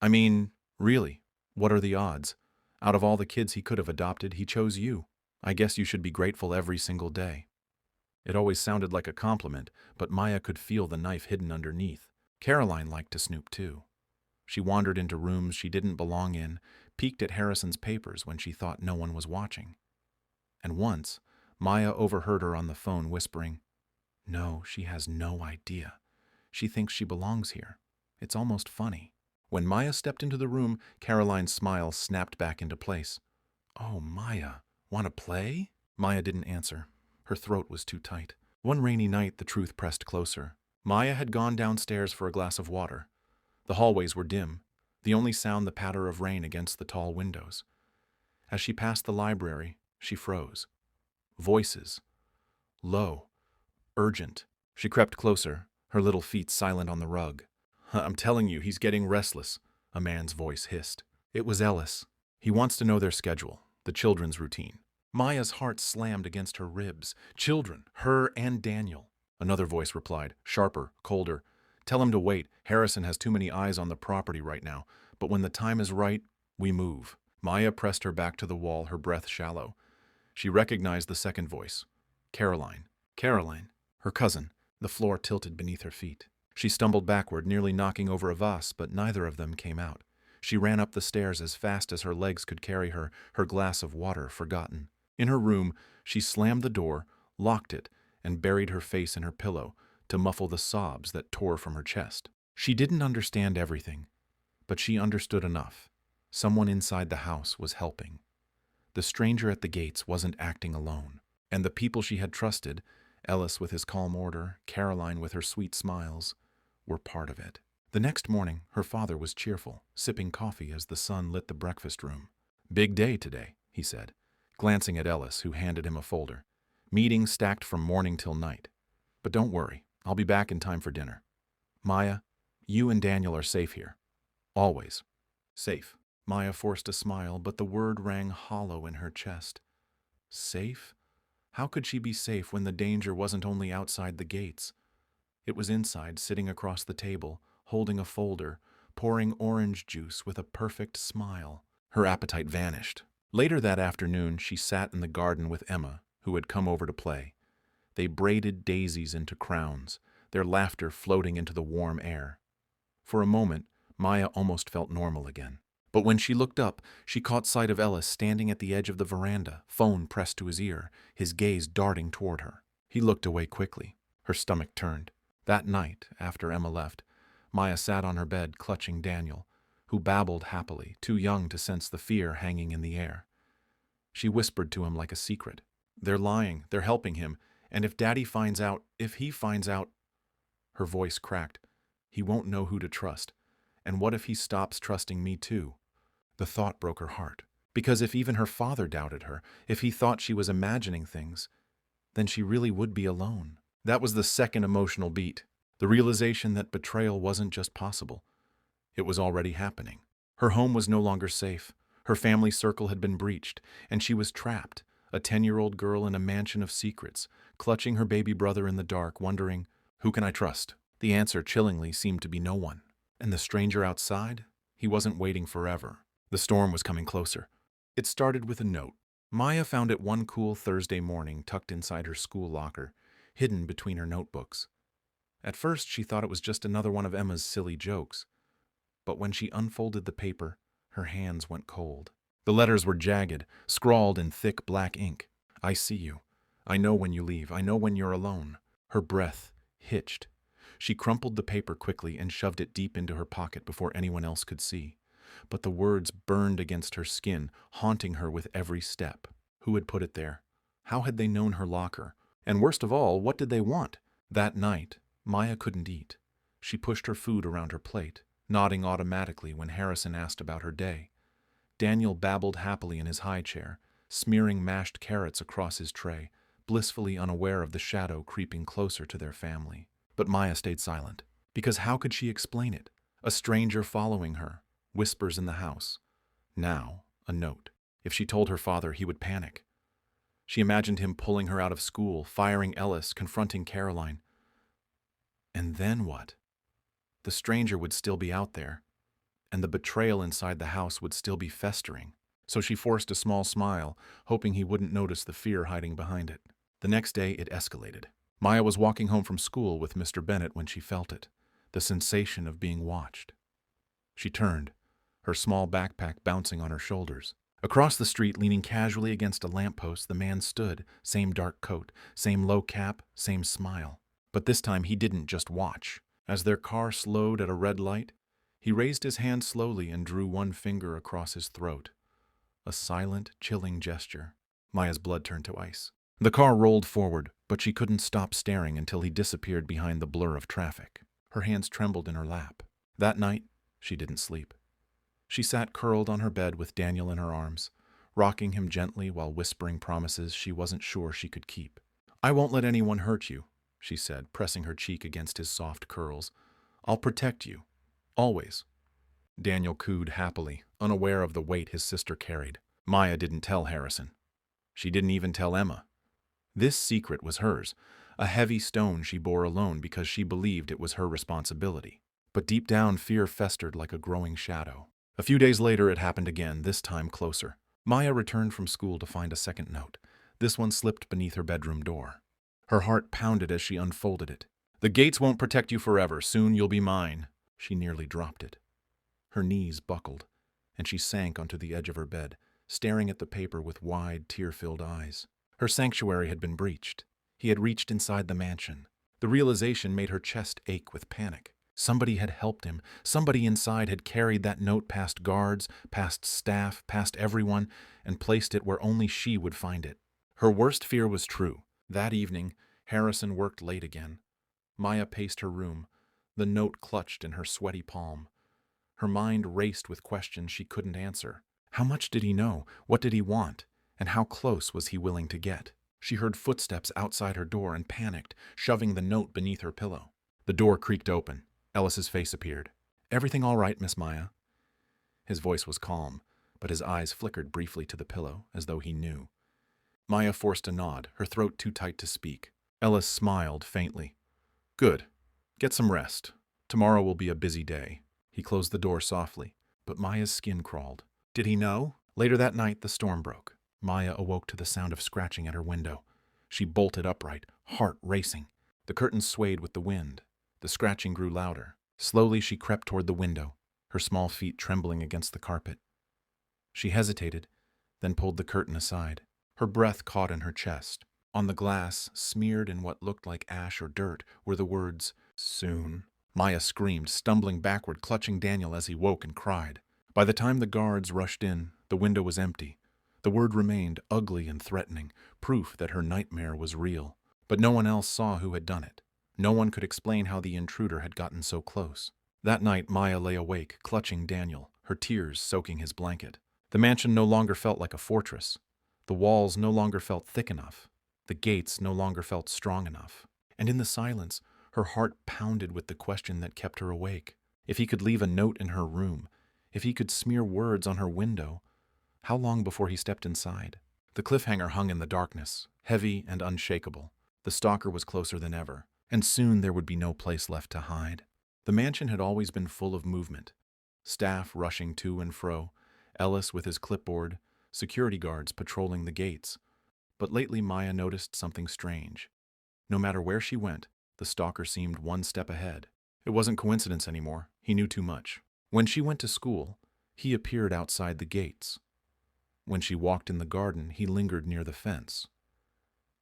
"I mean, really, what are the odds? Out of all the kids he could have adopted, he chose you. I guess you should be grateful every single day." It always sounded like a compliment, but Maya could feel the knife hidden underneath. Caroline liked to snoop too. She wandered into rooms she didn't belong in, peeked at Harrison's papers when she thought no one was watching. And once, Maya overheard her on the phone whispering, "No, she has no idea. She thinks she belongs here. It's almost funny." When Maya stepped into the room, Caroline's smile snapped back into place. "Oh, Maya, want to play?" Maya didn't answer. Her throat was too tight. One rainy night, the truth pressed closer. Maya had gone downstairs for a glass of water. The hallways were dim, the only sound the patter of rain against the tall windows. As she passed the library, she froze. Voices. Low. Urgent. She crept closer, her little feet silent on the rug. "I'm telling you, he's getting restless," a man's voice hissed. It was Ellis. "He wants to know their schedule, the children's routine." Maya's heart slammed against her ribs. Children, her and Daniel. Another voice replied, sharper, colder. "Tell him to wait. Harrison has too many eyes on the property right now. But when the time is right, we move." Maya pressed her back to the wall, her breath shallow. She recognized the second voice. Caroline. Caroline. Her cousin. The floor tilted beneath her feet. She stumbled backward, nearly knocking over a vase, but neither of them came out. She ran up the stairs as fast as her legs could carry her, her glass of water forgotten. In her room, she slammed the door, locked it, and buried her face in her pillow to muffle the sobs that tore from her chest. She didn't understand everything, but she understood enough. Someone inside the house was helping. The stranger at the gates wasn't acting alone, and the people she had trusted, Ellis with his calm order, Caroline with her sweet smiles, were part of it. The next morning, her father was cheerful, sipping coffee as the sun lit the breakfast room. "Big day today," he said, glancing at Ellis, who handed him a folder. "Meetings stacked from morning till night. But don't worry, I'll be back in time for dinner. Maya, you and Daniel are safe here. Always. Safe." Maya forced a smile, but the word rang hollow in her chest. Safe? How could she be safe when the danger wasn't only outside the gates? It was inside, sitting across the table, holding a folder, pouring orange juice with a perfect smile. Her appetite vanished. Later that afternoon, she sat in the garden with Emma, who had come over to play. They braided daisies into crowns, their laughter floating into the warm air. For a moment, Maya almost felt normal again. But when she looked up, she caught sight of Ellis standing at the edge of the veranda, phone pressed to his ear, his gaze darting toward her. He looked away quickly. Her stomach turned. That night, after Emma left, Maya sat on her bed clutching Daniel, who babbled happily, too young to sense the fear hanging in the air. She whispered to him like a secret. "They're lying, they're helping him, and if Daddy finds out, if he finds out—" Her voice cracked. "He won't know who to trust. And what if he stops trusting me too?" The thought broke her heart. Because if even her father doubted her, if he thought she was imagining things, then she really would be alone. That was the second emotional beat. The realization that betrayal wasn't just possible. It was already happening. Her home was no longer safe. Her family circle had been breached, and she was trapped, a 10-year-old girl in a mansion of secrets, clutching her baby brother in the dark, wondering, who can I trust? The answer, chillingly, seemed to be no one. And the stranger outside? He wasn't waiting forever. The storm was coming closer. It started with a note. Maya found it one cool Thursday morning tucked inside her school locker, hidden between her notebooks. At first, she thought it was just another one of Emma's silly jokes. But when she unfolded the paper, her hands went cold. The letters were jagged, scrawled in thick black ink. "I see you. I know when you leave. I know when you're alone." Her breath hitched. She crumpled the paper quickly and shoved it deep into her pocket before anyone else could see. But the words burned against her skin, haunting her with every step. Who had put it there? How had they known her locker? And worst of all, what did they want? That night, Maya couldn't eat. She pushed her food around her plate, nodding automatically when Harrison asked about her day. Daniel babbled happily in his high chair, smearing mashed carrots across his tray, blissfully unaware of the shadow creeping closer to their family. But Maya stayed silent, because how could she explain it? A stranger following her, whispers in the house. Now, a note. If she told her father, he would panic. She imagined him pulling her out of school, firing Ellis, confronting Caroline. And then what? The stranger would still be out there, and the betrayal inside the house would still be festering. So she forced a small smile, hoping he wouldn't notice the fear hiding behind it. The next day, it escalated. Maya was walking home from school with Mr. Bennett when she felt it, the sensation of being watched. She turned, her small backpack bouncing on her shoulders. Across the street, leaning casually against a lamppost, the man stood, same dark coat, same low cap, same smile. But this time he didn't just watch. As their car slowed at a red light, he raised his hand slowly and drew one finger across his throat. A silent, chilling gesture. Maya's blood turned to ice. The car rolled forward, but she couldn't stop staring until he disappeared behind the blur of traffic. Her hands trembled in her lap. That night, she didn't sleep. She sat curled on her bed with Daniel in her arms, rocking him gently while whispering promises she wasn't sure she could keep. "I won't let anyone hurt you," she said, pressing her cheek against his soft curls. "I'll protect you. Always." Daniel cooed happily, unaware of the weight his sister carried. Maya didn't tell Harrison. She didn't even tell Emma. This secret was hers, a heavy stone she bore alone because she believed it was her responsibility. But deep down, fear festered like a growing shadow. A few days later, it happened again, this time closer. Maya returned from school to find a second note. This one slipped beneath her bedroom door. Her heart pounded as she unfolded it. "The gates won't protect you forever. Soon you'll be mine." She nearly dropped it. Her knees buckled, and she sank onto the edge of her bed, staring at the paper with wide, tear-filled eyes. Her sanctuary had been breached. He had reached inside the mansion. The realization made her chest ache with panic. Somebody had helped him. Somebody inside had carried that note past guards, past staff, past everyone, and placed it where only she would find it. Her worst fear was true. That evening, Harrison worked late again. Maya paced her room, the note clutched in her sweaty palm. Her mind raced with questions she couldn't answer. How much did he know? What did he want? And how close was he willing to get? She heard footsteps outside her door and panicked, shoving the note beneath her pillow. The door creaked open. Ellis's face appeared. "Everything all right, Miss Maya?" His voice was calm, but his eyes flickered briefly to the pillow, as though he knew. Maya forced a nod, her throat too tight to speak. Ellis smiled faintly. "Good. Get some rest. Tomorrow will be a busy day." He closed the door softly, but Maya's skin crawled. Did he know? Later that night, the storm broke. Maya awoke to the sound of scratching at her window. She bolted upright, heart racing. The curtains swayed with the wind. The scratching grew louder. Slowly she crept toward the window. her small feet trembling against the carpet. She hesitated, then pulled the curtain aside. Her breath caught in her chest. On the glass, smeared in what looked like ash or dirt, were the words, "Soon." Maya screamed, stumbling backward, clutching Daniel as he woke and cried. By the time the guards rushed in, the window was empty. The word remained, ugly and threatening, proof that her nightmare was real. But no one else saw who had done it. No one could explain how the intruder had gotten so close. That night, Maya lay awake, clutching Daniel, her tears soaking his blanket. The mansion no longer felt like a fortress. The walls no longer felt thick enough. The gates no longer felt strong enough. And in the silence, her heart pounded with the question that kept her awake. If he could leave a note in her room, if he could smear words on her window, how long before he stepped inside? The cliffhanger hung in the darkness, heavy and unshakable. The stalker was closer than ever, and soon there would be no place left to hide. The mansion had always been full of movement. Staff rushing to and fro, Ellis with his clipboard, security guards patrolling the gates. But lately Maya noticed something strange. No matter where she went, the stalker seemed one step ahead. It wasn't coincidence anymore. He knew too much. When she went to school, he appeared outside the gates. When she walked in the garden, he lingered near the fence.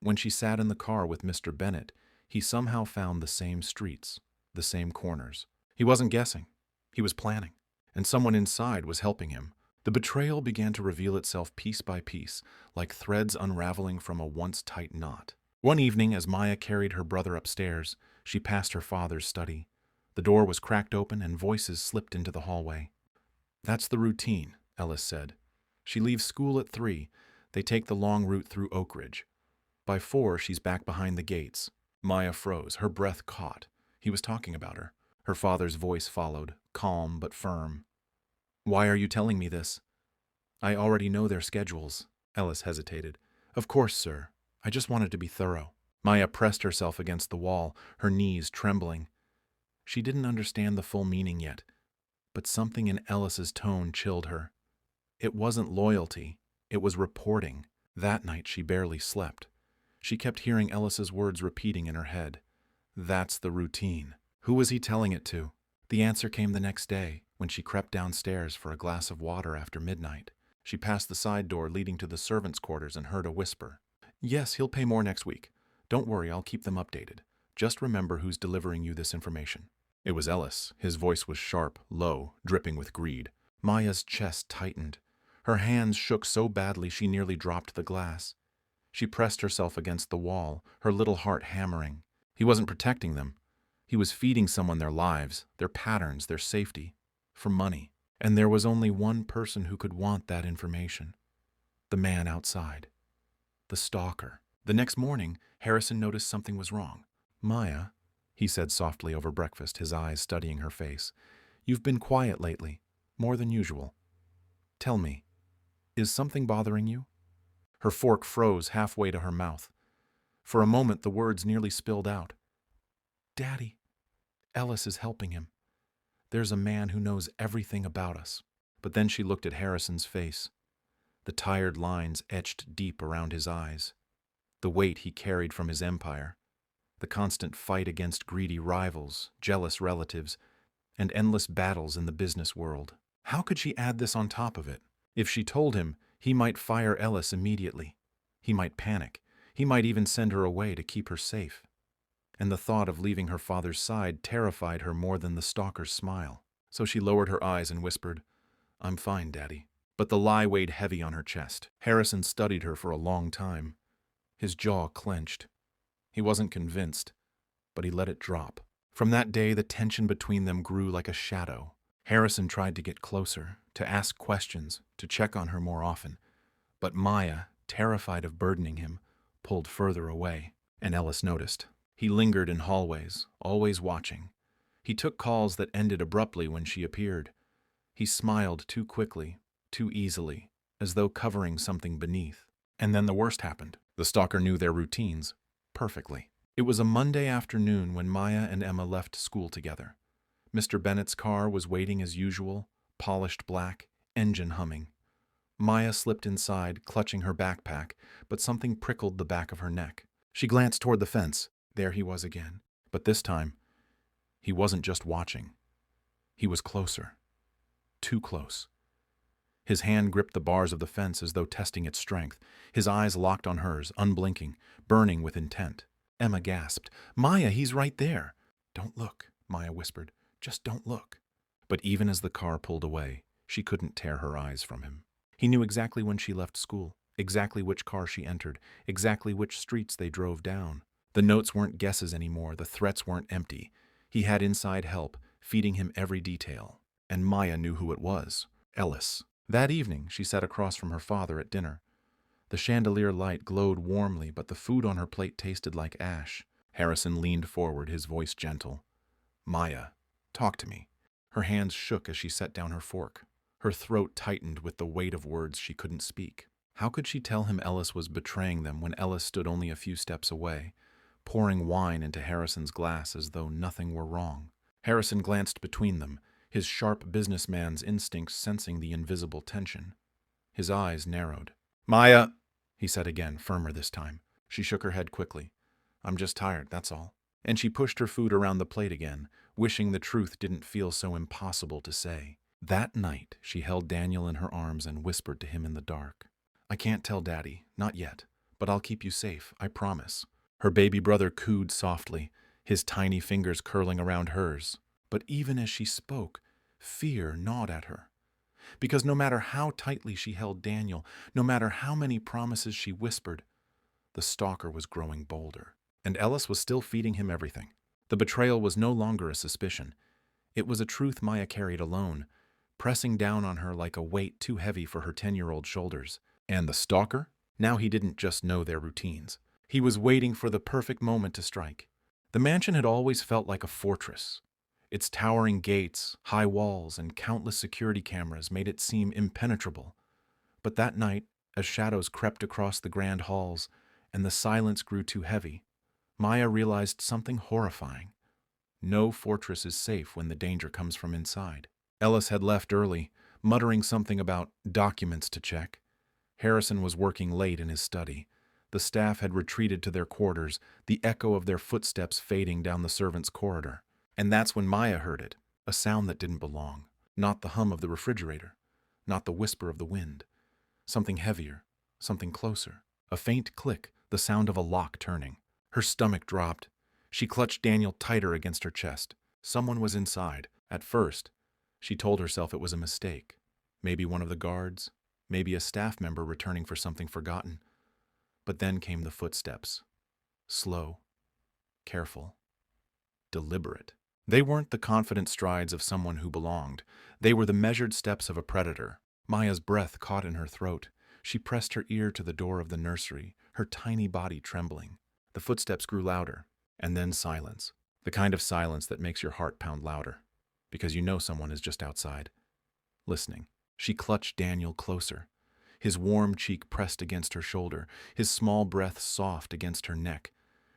When she sat in the car with Mr. Bennett, he somehow found the same streets, the same corners. He wasn't guessing. He was planning. And someone inside was helping him. The betrayal began to reveal itself piece by piece, like threads unraveling from a once tight knot. One evening, as Maya carried her brother upstairs, she passed her father's study. The door was cracked open and voices slipped into the hallway. "That's the routine," Ellis said. "She leaves school at 3. They take the long route through Oak Ridge. By 4, she's back behind the gates." Maya froze, her breath caught. He was talking about her. Her father's voice followed, calm but firm. "Why are you telling me this?" "I already know their schedules." Ellis hesitated. "Of course, sir. I just wanted to be thorough." Maya pressed herself against the wall, her knees trembling. She didn't understand the full meaning yet, but something in Ellis's tone chilled her. It wasn't loyalty. It was reporting. That night she barely slept. She kept hearing Ellis's words repeating in her head. That's the routine. Who was he telling it to? The answer came the next day, when she crept downstairs for a glass of water after midnight. She passed the side door leading to the servants' quarters and heard a whisper. "Yes, he'll pay more next week. Don't worry, I'll keep them updated. Just remember who's delivering you this information." It was Ellis. His voice was sharp, low, dripping with greed. Maya's chest tightened. Her hands shook so badly she nearly dropped the glass. She pressed herself against the wall, her little heart hammering. He wasn't protecting them. He was feeding someone their lives, their patterns, their safety, for money. And there was only one person who could want that information. The man outside. The stalker. The next morning, Harrison noticed something was wrong. "Maya," he said softly over breakfast, his eyes studying her face, "you've been quiet lately, more than usual. Tell me, is something bothering you?" Her fork froze halfway to her mouth. For a moment, the words nearly spilled out. "Daddy, Ellis is helping him. There's a man who knows everything about us." But then she looked at Harrison's face. The tired lines etched deep around his eyes. The weight he carried from his empire. The constant fight against greedy rivals, jealous relatives, and endless battles in the business world. How could she add this on top of it? If she told him, he might fire Ellis immediately. He might panic. He might even send her away to keep her safe. And the thought of leaving her father's side terrified her more than the stalker's smile. So she lowered her eyes and whispered, "I'm fine, Daddy." But the lie weighed heavy on her chest. Harrison studied her for a long time. His jaw clenched. He wasn't convinced, but he let it drop. From that day, the tension between them grew like a shadow. Harrison tried to get closer, to ask questions, to check on her more often. But Maya, terrified of burdening him, pulled further away. And Ellis noticed. He lingered in hallways, always watching. He took calls that ended abruptly when she appeared. He smiled too quickly, too easily, as though covering something beneath. And then the worst happened. The stalker knew their routines perfectly. It was a Monday afternoon when Maya and Emma left school together. Mr. Bennett's car was waiting as usual, polished black, engine humming. Maya slipped inside, clutching her backpack, but something prickled the back of her neck. She glanced toward the fence. There he was again. But this time, he wasn't just watching. He was closer. too close. His hand gripped the bars of the fence as though testing its strength. His eyes locked on hers, unblinking, burning with intent. Emma gasped. "Maya, he's right there." "Don't look," Maya whispered. "Just don't look." But even as the car pulled away, she couldn't tear her eyes from him. He knew exactly when she left school, exactly which car she entered, exactly which streets they drove down. The notes weren't guesses anymore, the threats weren't empty. He had inside help, feeding him every detail. And Maya knew who it was. Ellis. That evening, she sat across from her father at dinner. The chandelier light glowed warmly, but the food on her plate tasted like ash. Harrison leaned forward, his voice gentle. "Maya, talk to me." Her hands shook as she set down her fork. Her throat tightened with the weight of words she couldn't speak. How could she tell him Ellis was betraying them when Ellis stood only a few steps away, pouring wine into Harrison's glass as though nothing were wrong? Harrison glanced between them, his sharp businessman's instincts sensing the invisible tension. His eyes narrowed. "Maya," he said again, firmer this time. She shook her head quickly. "I'm just tired, that's all." And she pushed her food around the plate again, wishing the truth didn't feel so impossible to say. That night, she held Daniel in her arms and whispered to him in the dark. "I can't tell Daddy, not yet, but I'll keep you safe, I promise." Her baby brother cooed softly, his tiny fingers curling around hers. But even as she spoke, fear gnawed at her. Because no matter how tightly she held Daniel, no matter how many promises she whispered, the stalker was growing bolder. And Ellis was still feeding him everything. The betrayal was no longer a suspicion. It was a truth Maya carried alone, pressing down on her like a weight too heavy for her 10-year-old shoulders. And the stalker? Now he didn't just know their routines. He was waiting for the perfect moment to strike. The mansion had always felt like a fortress. Its towering gates, high walls, and countless security cameras made it seem impenetrable. But that night, as shadows crept across the grand halls and the silence grew too heavy, Maya realized something horrifying. No fortress is safe when the danger comes from inside. Ellis had left early, muttering something about documents to check. Harrison was working late in his study. The staff had retreated to their quarters, the echo of their footsteps fading down the servants' corridor. And that's when Maya heard it, a sound that didn't belong. Not the hum of the refrigerator, not the whisper of the wind. Something heavier, something closer. A faint click, the sound of a lock turning. Her stomach dropped. She clutched Daniel tighter against her chest. Someone was inside. At first, she told herself it was a mistake. Maybe one of the guards, maybe a staff member returning for something forgotten. But then came the footsteps. Slow, careful, deliberate. They weren't the confident strides of someone who belonged. They were the measured steps of a predator. Maya's breath caught in her throat. She pressed her ear to the door of the nursery, her tiny body trembling. The footsteps grew louder, and then silence. The kind of silence that makes your heart pound louder, because you know someone is just outside, listening. She clutched Daniel closer, his warm cheek pressed against her shoulder, his small breath soft against her neck.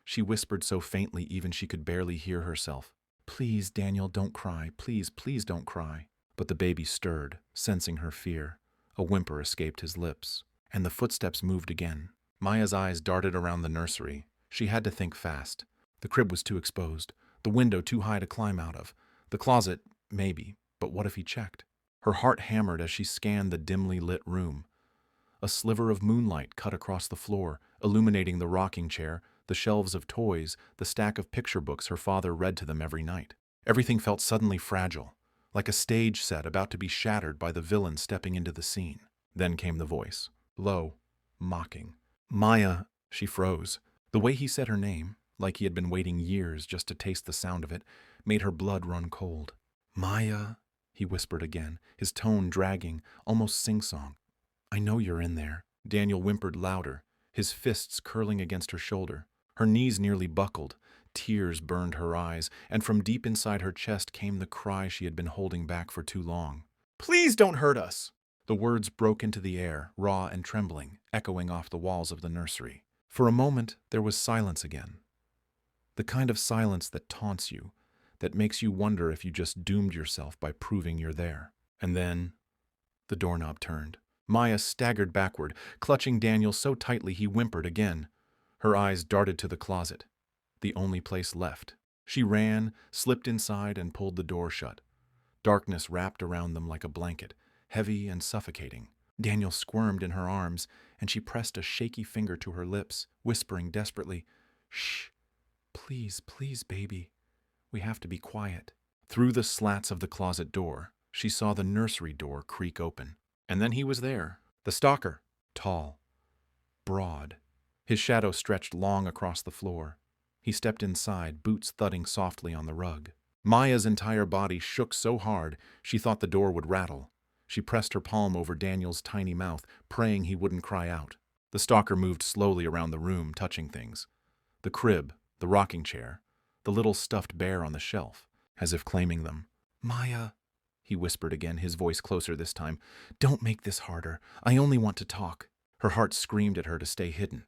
She whispered so faintly even she could barely hear herself. "Please, Daniel, don't cry. Please, please don't cry." But the baby stirred, sensing her fear. A whimper escaped his lips, and the footsteps moved again. Maya's eyes darted around the nursery. She had to think fast. The crib was too exposed, the window too high to climb out of. The closet, maybe, but what if he checked? Her heart hammered as she scanned the dimly lit room. A sliver of moonlight cut across the floor, illuminating the rocking chair, the shelves of toys, the stack of picture books her father read to them every night. Everything felt suddenly fragile, like a stage set about to be shattered by the villain stepping into the scene. Then came the voice, low, mocking. "Maya," she froze. The way he said her name, like he had been waiting years just to taste the sound of it, made her blood run cold. "Maya," he whispered again, his tone dragging, almost sing-song. "I know you're in there." Daniel whimpered louder, his fists curling against her shoulder. Her knees nearly buckled. Tears burned her eyes, and from deep inside her chest came the cry she had been holding back for too long. "Please don't hurt us!" The words broke into the air, raw and trembling, echoing off the walls of the nursery. For a moment, there was silence again. The kind of silence that taunts you, that makes you wonder if you just doomed yourself by proving you're there. And then, the doorknob turned. Maya staggered backward, clutching Daniel so tightly he whimpered again. Her eyes darted to the closet, the only place left. She ran, slipped inside, and pulled the door shut. Darkness wrapped around them like a blanket, heavy and suffocating. Daniel squirmed in her arms, and she pressed a shaky finger to her lips, whispering desperately, "Shh, please, please, baby. We have to be quiet." Through the slats of the closet door, she saw the nursery door creak open. And then he was there, the stalker, tall, broad. His shadow stretched long across the floor. He stepped inside, boots thudding softly on the rug. Maya's entire body shook so hard she thought the door would rattle. She pressed her palm over Daniel's tiny mouth, praying he wouldn't cry out. The stalker moved slowly around the room, touching things. The crib, the rocking chair, the little stuffed bear on the shelf, as if claiming them. "Maya," he whispered again, his voice closer this time. "Don't make this harder. I only want to talk." Her heart screamed at her to stay hidden.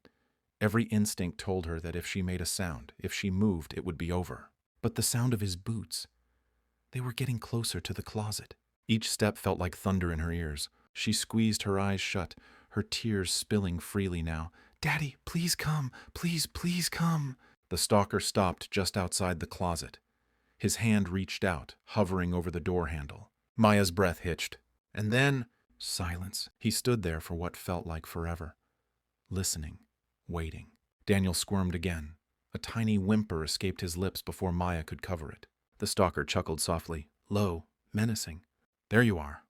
Every instinct told her that if she made a sound, if she moved, it would be over. But the sound of his boots, they were getting closer to the closet. Each step felt like thunder in her ears. She squeezed her eyes shut, her tears spilling freely now. "Daddy, please come. Please, please come." The stalker stopped just outside the closet. His hand reached out, hovering over the door handle. Maya's breath hitched. And then, silence. He stood there for what felt like forever. Listening, waiting. Daniel squirmed again. A tiny whimper escaped his lips before Maya could cover it. The stalker chuckled softly, low, menacing. "There you are."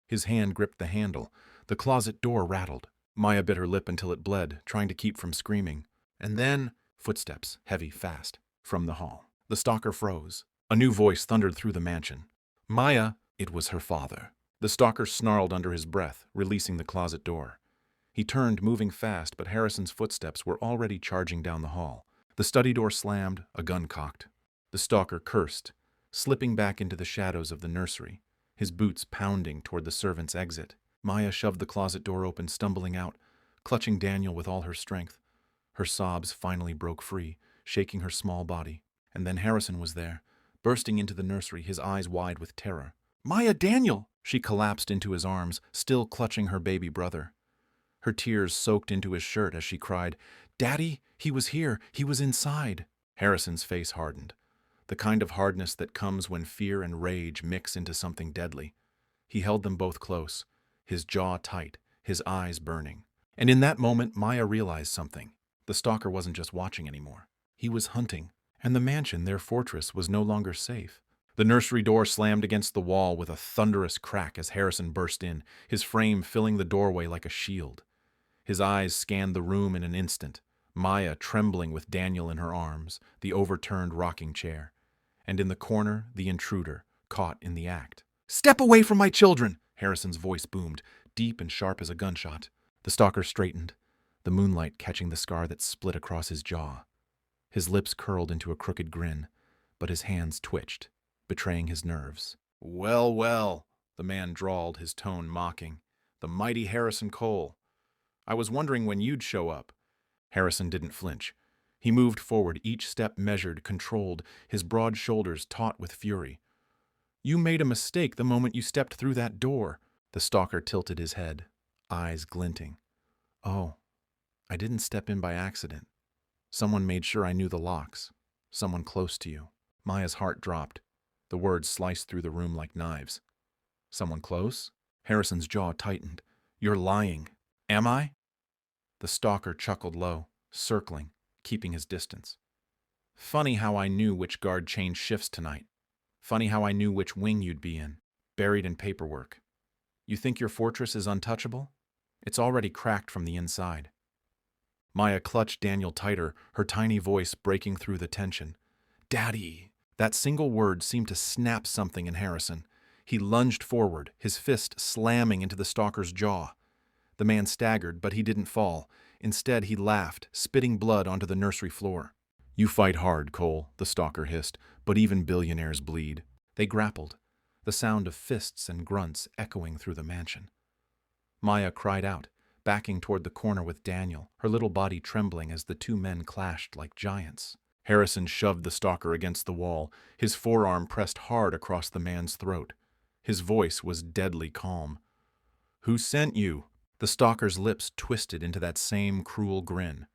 His hand gripped the handle. The closet door rattled. Maya bit her lip until it bled, trying to keep from screaming. And then, footsteps, heavy, fast, from the hall. The stalker froze. A new voice thundered through the mansion. "Maya!" It was her father. The stalker snarled under his breath, releasing the closet door. He turned, moving fast, but Harrison's footsteps were already charging down the hall. The study door slammed, a gun cocked. The stalker cursed, slipping back into the shadows of the nursery, his boots pounding toward the servants' exit. Maya shoved the closet door open, stumbling out, clutching Daniel with all her strength. Her sobs finally broke free, shaking her small body. And then Harrison was there, bursting into the nursery, his eyes wide with terror. "Maya, Daniel!" She collapsed into his arms, still clutching her baby brother. Her tears soaked into his shirt as she cried, "Daddy, he was here. He was inside." Harrison's face hardened, the kind of hardness that comes when fear and rage mix into something deadly. He held them both close, his jaw tight, his eyes burning. And in that moment, Maya realized something. The stalker wasn't just watching anymore. He was hunting, and the mansion, their fortress, was no longer safe. The nursery door slammed against the wall with a thunderous crack as Harrison burst in, his frame filling the doorway like a shield. His eyes scanned the room in an instant, Maya trembling with Daniel in her arms, the overturned rocking chair. And in the corner, the intruder, caught in the act. "Step away from my children!" Harrison's voice boomed, deep and sharp as a gunshot. The stalker straightened, the moonlight catching the scar that split across his jaw. His lips curled into a crooked grin, but his hands twitched, betraying his nerves. "Well, well," the man drawled, his tone mocking. "The mighty Harrison Cole. I was wondering when you'd show up." Harrison didn't flinch. He moved forward, each step measured, controlled, his broad shoulders taut with fury. "You made a mistake the moment you stepped through that door." The stalker tilted his head, eyes glinting. "Oh, I didn't step in by accident. Someone made sure I knew the locks. Someone close to you." Maya's heart dropped. The words sliced through the room like knives. "Someone close?" Harrison's jaw tightened. "You're lying." "Am I?" The stalker chuckled low, circling, keeping his distance. "Funny how I knew which guard changed shifts tonight. Funny how I knew which wing you'd be in, buried in paperwork. You think your fortress is untouchable? It's already cracked from the inside." Maya clutched Daniel tighter, her tiny voice breaking through the tension. "Daddy!" That single word seemed to snap something in Harrison. He lunged forward, his fist slamming into the stalker's jaw. The man staggered, but he didn't fall. Instead, he laughed, spitting blood onto the nursery floor. "You fight hard, Cole," the stalker hissed, "but even billionaires bleed." They grappled, the sound of fists and grunts echoing through the mansion. Maya cried out, backing toward the corner with Daniel, her little body trembling as the two men clashed like giants. Harrison shoved the stalker against the wall, his forearm pressed hard across the man's throat. His voice was deadly calm. "Who sent you?" The stalker's lips twisted into that same cruel grin.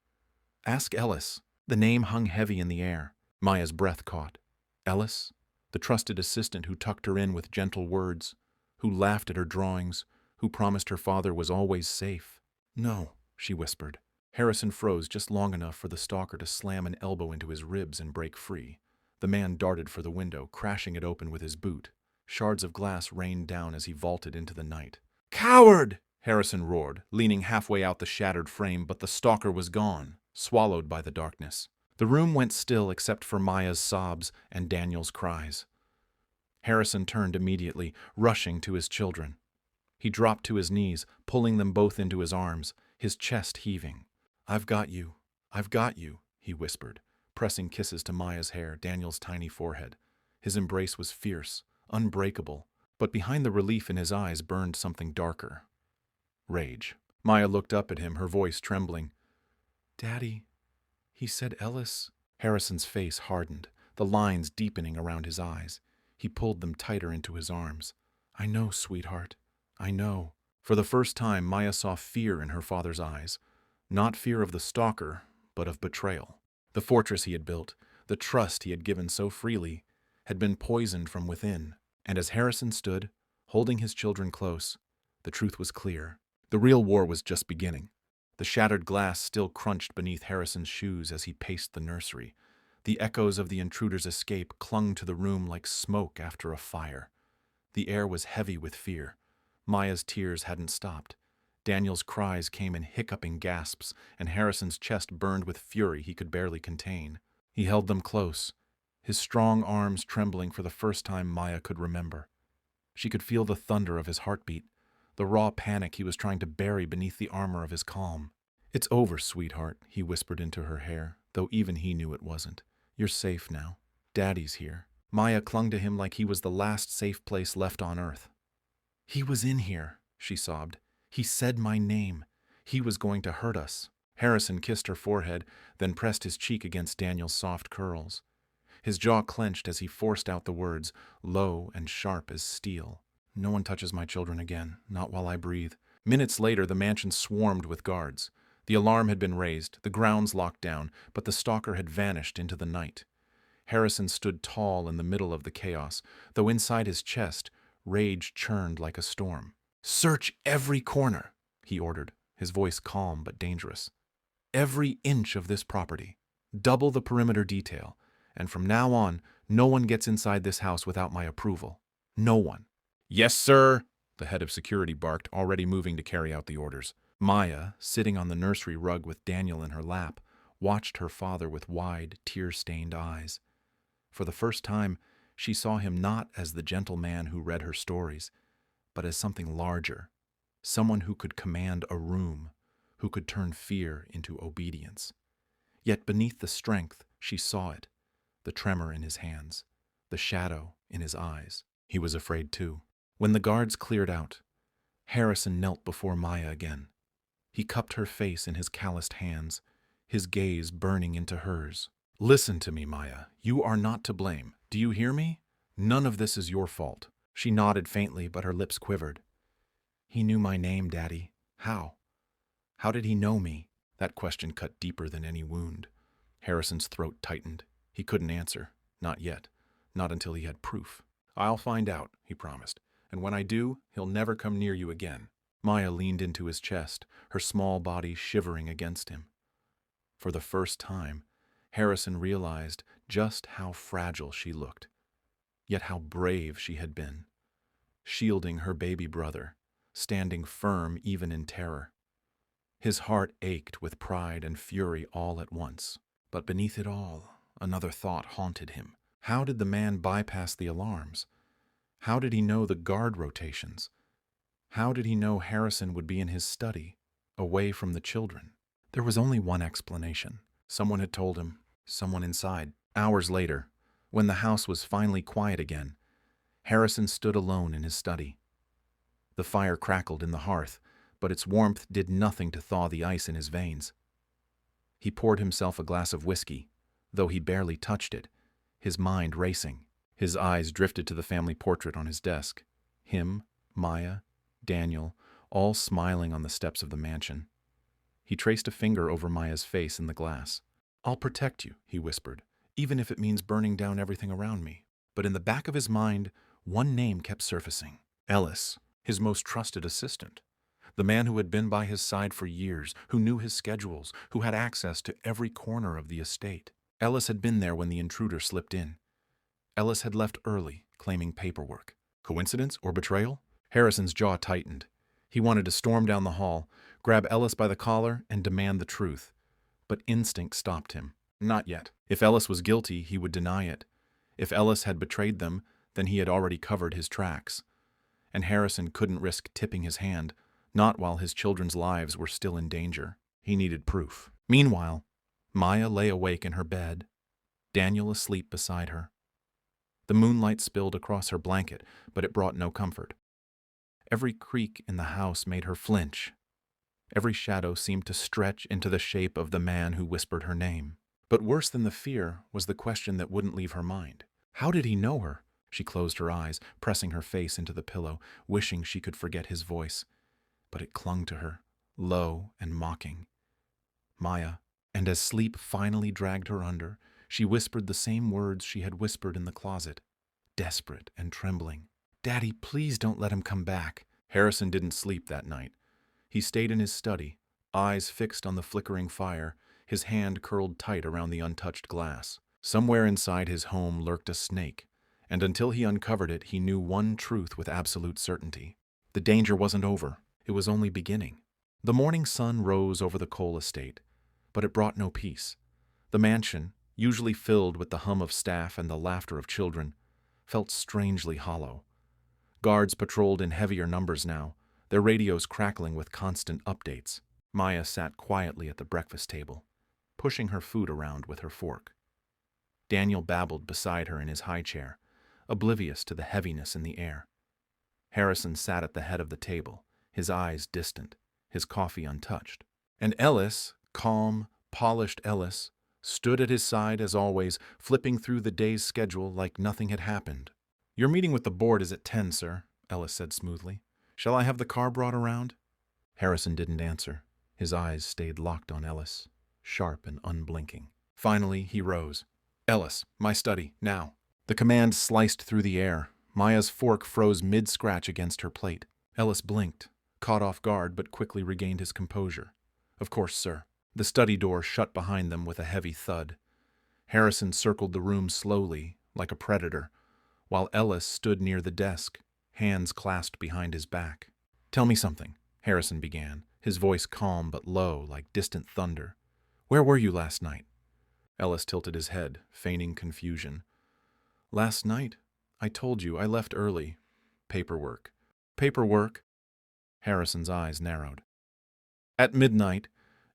"Ask Ellis." The name hung heavy in the air. Maya's breath caught. "Ellis? The trusted assistant who tucked her in with gentle words, who laughed at her drawings, who promised her father was always safe. "No," she whispered. Harrison froze just long enough for the stalker to slam an elbow into his ribs and break free. The man darted for the window, crashing it open with his boot. Shards of glass rained down as he vaulted into the night. "Coward!" Harrison roared, leaning halfway out the shattered frame, but the stalker was gone, swallowed by the darkness. The room went still except for Maya's sobs and Daniel's cries. Harrison turned immediately, rushing to his children. He dropped to his knees, pulling them both into his arms, his chest heaving. "I've got you. I've got you," he whispered, pressing kisses to Maya's hair, Daniel's tiny forehead. His embrace was fierce, unbreakable, but behind the relief in his eyes burned something darker. Rage. Maya looked up at him, her voice trembling. "Daddy, he said Ellis." Harrison's face hardened, the lines deepening around his eyes. He pulled them tighter into his arms. "I know, sweetheart. I know." For the first time, Maya saw fear in her father's eyes. Not fear of the stalker, but of betrayal. The fortress he had built, the trust he had given so freely, had been poisoned from within. And as Harrison stood, holding his children close, the truth was clear. The real war was just beginning. The shattered glass still crunched beneath Harrison's shoes as he paced the nursery. The echoes of the intruder's escape clung to the room like smoke after a fire. The air was heavy with fear. Maya's tears hadn't stopped. Daniel's cries came in hiccuping gasps, and Harrison's chest burned with fury he could barely contain. He held them close, his strong arms trembling for the first time Maya could remember. She could feel the thunder of his heartbeat, the raw panic he was trying to bury beneath the armor of his calm. "It's over, sweetheart," he whispered into her hair, though even he knew it wasn't. "You're safe now. Daddy's here." Maya clung to him like he was the last safe place left on earth. "He was in here," she sobbed. "He said my name. He was going to hurt us." Harrison kissed her forehead, then pressed his cheek against Daniel's soft curls. His jaw clenched as he forced out the words, low and sharp as steel. "No one touches my children again, not while I breathe." Minutes later, the mansion swarmed with guards. The alarm had been raised, the grounds locked down, but the stalker had vanished into the night. Harrison stood tall in the middle of the chaos, though inside his chest, rage churned like a storm. "Search every corner," he ordered, his voice calm but dangerous. "Every inch of this property. Double the perimeter detail, and from now on, no one gets inside this house without my approval. No one." "Yes, sir," the head of security barked, already moving to carry out the orders. Maya, sitting on the nursery rug with Daniel in her lap, watched her father with wide, tear-stained eyes. For the first time, she saw him not as the gentle man who read her stories, but as something larger, someone who could command a room, who could turn fear into obedience. Yet beneath the strength, she saw it, the tremor in his hands, the shadow in his eyes. He was afraid too. When the guards cleared out, Harrison knelt before Maya again. He cupped her face in his calloused hands, his gaze burning into hers. "Listen to me, Maya. You are not to blame. Do you hear me? None of this is your fault." She nodded faintly, but her lips quivered. "He knew my name, Daddy. How? How did he know me?" That question cut deeper than any wound. Harrison's throat tightened. He couldn't answer. Not yet. Not until he had proof. "I'll find out," he promised. "And when I do, he'll never come near you again." Maya leaned into his chest, her small body shivering against him. For the first time, Harrison realized just how fragile she looked, yet how brave she had been, shielding her baby brother, standing firm even in terror. His heart ached with pride and fury all at once. But beneath it all, another thought haunted him. How did the man bypass the alarms? How did he know the guard rotations? How did he know Harrison would be in his study, away from the children? There was only one explanation. Someone had told him, someone inside. Hours later, when the house was finally quiet again, Harrison stood alone in his study. The fire crackled in the hearth, but its warmth did nothing to thaw the ice in his veins. He poured himself a glass of whiskey, though he barely touched it, his mind racing. His eyes drifted to the family portrait on his desk. Him, Maya, Daniel, all smiling on the steps of the mansion. He traced a finger over Maya's face in the glass. "I'll protect you," he whispered, "even if it means burning down everything around me." But in the back of his mind, one name kept surfacing. Ellis, his most trusted assistant. The man who had been by his side for years, who knew his schedules, who had access to every corner of the estate. Ellis had been there when the intruder slipped in. Ellis had left early, claiming paperwork. Coincidence or betrayal? Harrison's jaw tightened. He wanted to storm down the hall, grab Ellis by the collar, and demand the truth. But instinct stopped him. Not yet. If Ellis was guilty, he would deny it. If Ellis had betrayed them, then he had already covered his tracks. And Harrison couldn't risk tipping his hand, not while his children's lives were still in danger. He needed proof. Meanwhile, Maya lay awake in her bed, Daniel asleep beside her. The moonlight spilled across her blanket, but it brought no comfort. Every creak in the house made her flinch. Every shadow seemed to stretch into the shape of the man who whispered her name. But worse than the fear was the question that wouldn't leave her mind. How did he know her? She closed her eyes, pressing her face into the pillow, wishing she could forget his voice. But it clung to her, low and mocking. Maya. And as sleep finally dragged her under, she whispered the same words she had whispered in the closet, desperate and trembling. "Daddy, please don't let him come back." Harrison didn't sleep that night. He stayed in his study, eyes fixed on the flickering fire, his hand curled tight around the untouched glass. Somewhere inside his home lurked a snake, and until he uncovered it, he knew one truth with absolute certainty. The danger wasn't over. It was only beginning. The morning sun rose over the Cole estate, but it brought no peace. The mansion, usually filled with the hum of staff and the laughter of children, felt strangely hollow. Guards patrolled in heavier numbers now, their radios crackling with constant updates. Maya sat quietly at the breakfast table, pushing her food around with her fork. Daniel babbled beside her in his high chair, oblivious to the heaviness in the air. Harrison sat at the head of the table, his eyes distant, his coffee untouched. And Ellis, calm, polished Ellis, stood at his side as always, flipping through the day's schedule like nothing had happened. "Your meeting with the board is at 10, sir," Ellis said smoothly. "Shall I have the car brought around?" Harrison didn't answer. His eyes stayed locked on Ellis, sharp and unblinking. Finally, he rose. "Ellis, my study, now." The command sliced through the air. Maya's fork froze mid-scratch against her plate. Ellis blinked, caught off guard, but quickly regained his composure. "Of course, sir." The study door shut behind them with a heavy thud. Harrison circled the room slowly, like a predator, while Ellis stood near the desk, hands clasped behind his back. "Tell me something," Harrison began, his voice calm but low, like distant thunder. "Where were you last night?" Ellis tilted his head, feigning confusion. "Last night? I told you, I left early. Paperwork." "Paperwork?" Harrison's eyes narrowed. "At midnight,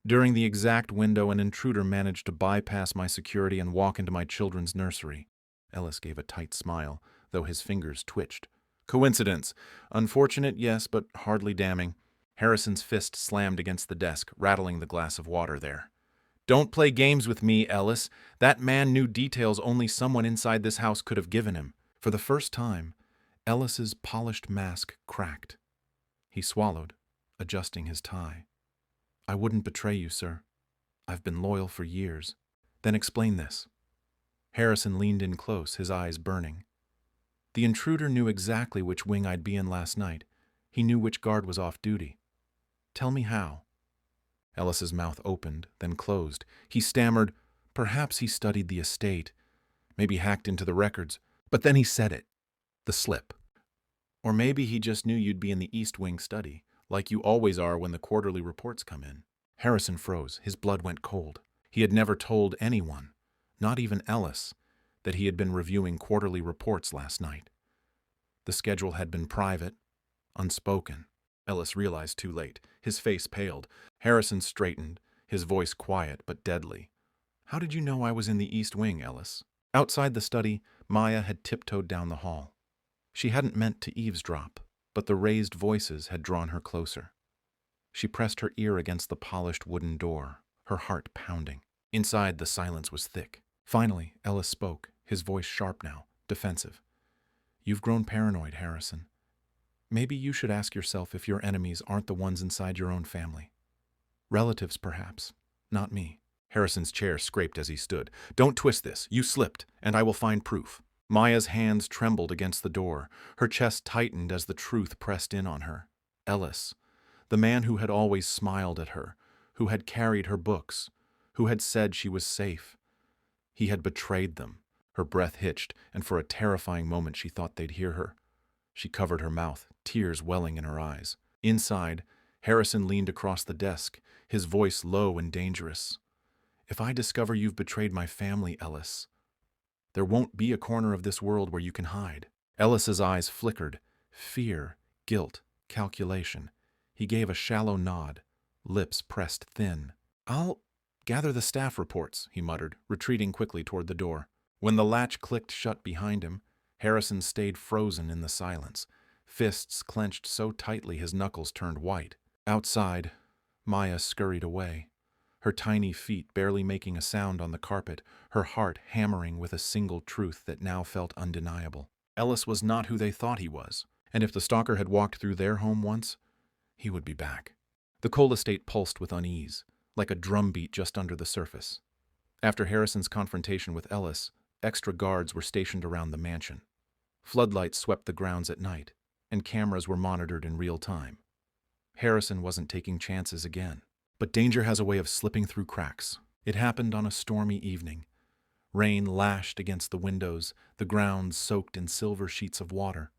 during the exact window an intruder managed to bypass my security and walk into my children's nursery." Ellis gave a tight smile, though his fingers twitched. "Coincidence. Unfortunate, yes, but hardly damning." Harrison's fist slammed against the desk, rattling the glass of water there. "Don't play games with me, Ellis. That man knew details only someone inside this house could have given him." For the first time, Ellis's polished mask cracked. He swallowed, adjusting his tie. "I wouldn't betray you, sir. I've been loyal for years." "Then explain this." Harrison leaned in close, his eyes burning. "The intruder knew exactly which wing I'd be in last night. He knew which guard was off duty. Tell me how." Ellis's mouth opened, then closed. He stammered, "Perhaps he studied the estate, maybe hacked into the records." But then he said it. The slip. "Or maybe he just knew you'd be in the East Wing study, like you always are when the quarterly reports come in." Harrison froze. His blood went cold. He had never told anyone, not even Ellis, that he had been reviewing quarterly reports last night. The schedule had been private, unspoken. Ellis realized too late. His face paled. Harrison straightened, his voice quiet but deadly. "How did you know I was in the East Wing, Ellis?" Outside the study, Maya had tiptoed down the hall. She hadn't meant to eavesdrop, but the raised voices had drawn her closer. She pressed her ear against the polished wooden door, her heart pounding. Inside, the silence was thick. Finally, Ellis spoke, his voice sharp now, defensive. "You've grown paranoid, Harrison. Maybe you should ask yourself if your enemies aren't the ones inside your own family. Relatives, perhaps, not me." Harrison's chair scraped as he stood. "Don't twist this. You slipped, and I will find proof." Maya's hands trembled against the door. Her chest tightened as the truth pressed in on her. Ellis, the man who had always smiled at her, who had carried her books, who had said she was safe. He had betrayed them. Her breath hitched, and for a terrifying moment she thought they'd hear her. She covered her mouth, tears welling in her eyes. Inside, Harrison leaned across the desk, his voice low and dangerous. "If I discover you've betrayed my family, Ellis, there won't be a corner of this world where you can hide." Ellis's eyes flickered. Fear, guilt, calculation. He gave a shallow nod, lips pressed thin. "I'll gather the staff reports," he muttered, retreating quickly toward the door. When the latch clicked shut behind him, Harrison stayed frozen in the silence, fists clenched so tightly his knuckles turned white. Outside, Maya scurried away, her tiny feet barely making a sound on the carpet, her heart hammering with a single truth that now felt undeniable. Ellis was not who they thought he was, and if the stalker had walked through their home once, he would be back. The Cole estate pulsed with unease, like a drumbeat just under the surface. After Harrison's confrontation with Ellis, extra guards were stationed around the mansion. Floodlights swept the grounds at night, and cameras were monitored in real time. Harrison wasn't taking chances again. But danger has a way of slipping through cracks. It happened on a stormy evening. Rain lashed against the windows, the ground soaked in silver sheets of water.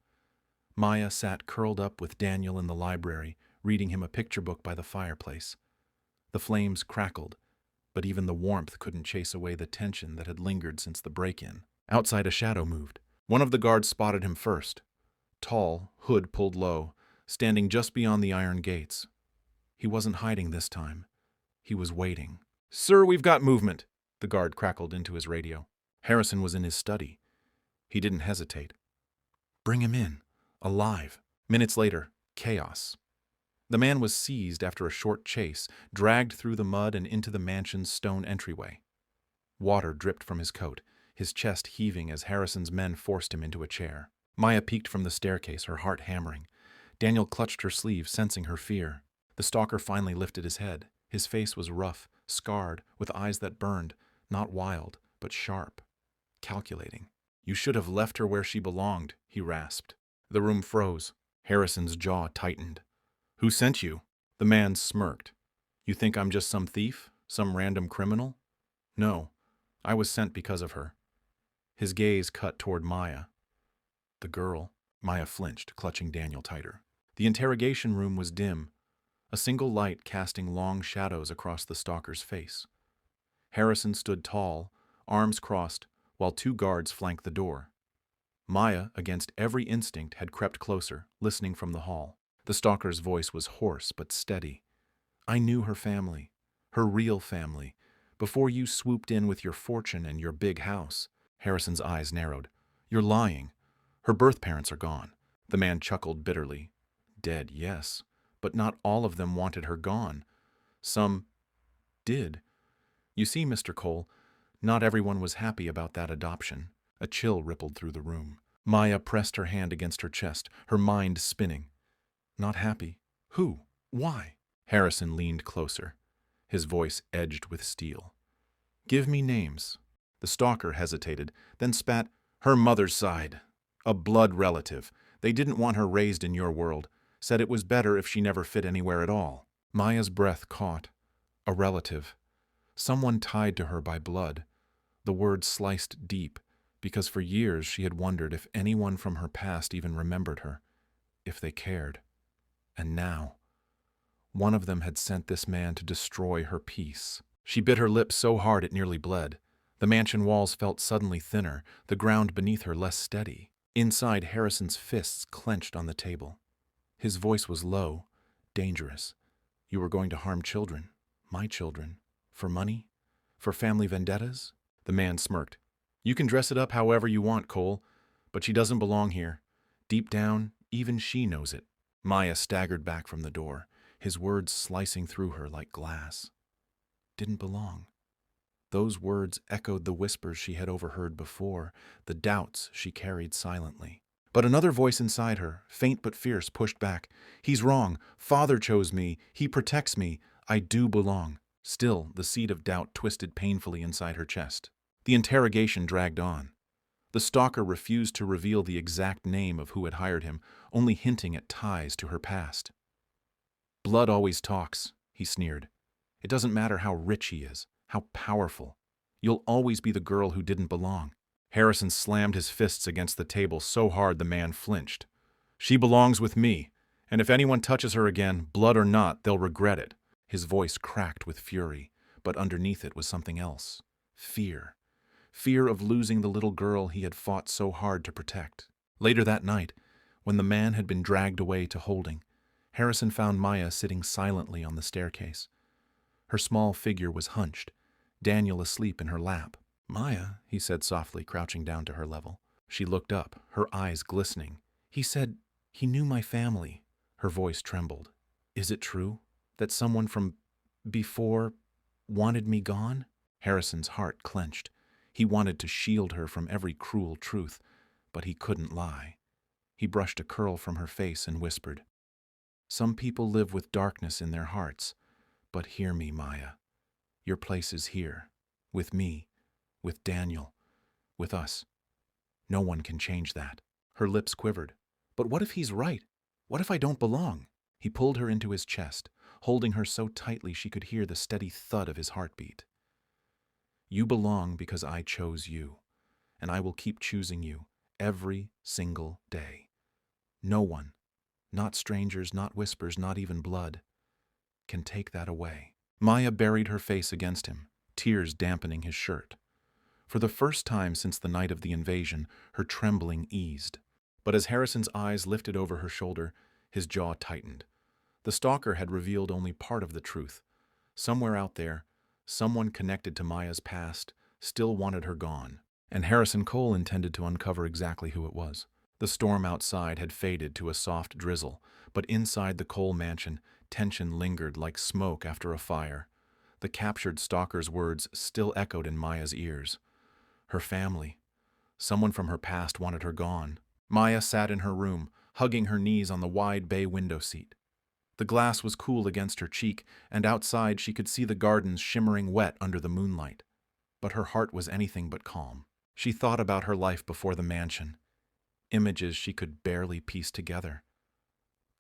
Maya sat curled up with Daniel in the library, reading him a picture book by the fireplace. The flames crackled, but even the warmth couldn't chase away the tension that had lingered since the break-in. Outside, a shadow moved. One of the guards spotted him first. Tall, hood pulled low, standing just beyond the iron gates. He wasn't hiding this time. He was waiting. "Sir, we've got movement," the guard crackled into his radio. Harrison was in his study. He didn't hesitate. "Bring him in. Alive." Minutes later, chaos. The man was seized after a short chase, dragged through the mud and into the mansion's stone entryway. Water dripped from his coat, his chest heaving as Harrison's men forced him into a chair. Maya peeked from the staircase, her heart hammering. Daniel clutched her sleeve, sensing her fear. The stalker finally lifted his head. His face was rough, scarred, with eyes that burned, not wild, but sharp, calculating. "You should have left her where she belonged," he rasped. The room froze. Harrison's jaw tightened. "Who sent you?" The man smirked. "You think I'm just some thief? Some random criminal? No, I was sent because of her." His gaze cut toward Maya. "The girl." Maya flinched, clutching Daniel tighter. The interrogation room was dim, a single light casting long shadows across the stalker's face. Harrison stood tall, arms crossed, while two guards flanked the door. Maya, against every instinct, had crept closer, listening from the hall. The stalker's voice was hoarse but steady. "I knew her family, her real family, before you swooped in with your fortune and your big house." Harrison's eyes narrowed. "You're lying. Her birth parents are gone." The man chuckled bitterly. "Dead, yes, but not all of them wanted her gone. Some did. You see, Mr. Cole, not everyone was happy about that adoption." A chill rippled through the room. Maya pressed her hand against her chest, her mind spinning. "Not happy? Who? Why?" Harrison leaned closer, his voice edged with steel. "Give me names." The stalker hesitated, then spat. "Her mother's side. A blood relative. They didn't want her raised in your world. Said it was better if she never fit anywhere at all." Maya's breath caught. A relative. Someone tied to her by blood. The word sliced deep, because for years she had wondered if anyone from her past even remembered her, if they cared. And now, one of them had sent this man to destroy her peace. She bit her lip so hard it nearly bled. The mansion walls felt suddenly thinner, the ground beneath her less steady. Inside, Harrison's fists clenched on the table. His voice was low, dangerous. "You were going to harm children, my children, for money? For family vendettas?" The man smirked. "You can dress it up however you want, Cole, but she doesn't belong here. Deep down, even she knows it." Maya staggered back from the door, his words slicing through her like glass. Didn't belong. Those words echoed the whispers she had overheard before, the doubts she carried silently. But another voice inside her, faint but fierce, pushed back. "He's wrong. Father chose me. He protects me. I do belong." Still, the seed of doubt twisted painfully inside her chest. The interrogation dragged on. The stalker refused to reveal the exact name of who had hired him, only hinting at ties to her past. "Blood always talks," he sneered. "It doesn't matter how rich he is, how powerful. You'll always be the girl who didn't belong." Harrison slammed his fists against the table so hard the man flinched. "She belongs with me, and if anyone touches her again, blood or not, they'll regret it." His voice cracked with fury, but underneath it was something else. Fear. Fear of losing the little girl he had fought so hard to protect. Later that night, when the man had been dragged away to holding, Harrison found Maya sitting silently on the staircase. Her small figure was hunched, Daniel asleep in her lap. "Maya," he said softly, crouching down to her level. She looked up, her eyes glistening. "He said he knew my family." Her voice trembled. "Is it true that someone from before wanted me gone?" Harrison's heart clenched. He wanted to shield her from every cruel truth, but he couldn't lie. He brushed a curl from her face and whispered, "Some people live with darkness in their hearts, but hear me, Maya. Your place is here, with me, with Daniel, with us. No one can change that." Her lips quivered. "But what if he's right? What if I don't belong?" He pulled her into his chest, holding her so tightly she could hear the steady thud of his heartbeat. "You belong because I chose you, and I will keep choosing you every single day. No one, not strangers, not whispers, not even blood, can take that away." Maya buried her face against him, tears dampening his shirt. For the first time since the night of the invasion, her trembling eased. But as Harrison's eyes lifted over her shoulder, his jaw tightened. The stalker had revealed only part of the truth. Somewhere out there, someone connected to Maya's past still wanted her gone, and Harrison Cole intended to uncover exactly who it was. The storm outside had faded to a soft drizzle, but inside the Cole mansion, tension lingered like smoke after a fire. The captured stalker's words still echoed in Maya's ears. Her family. Someone from her past wanted her gone. Maya sat in her room, hugging her knees on the wide bay window seat. The glass was cool against her cheek, and outside she could see the gardens shimmering wet under the moonlight. But her heart was anything but calm. She thought about her life before the mansion. Images she could barely piece together.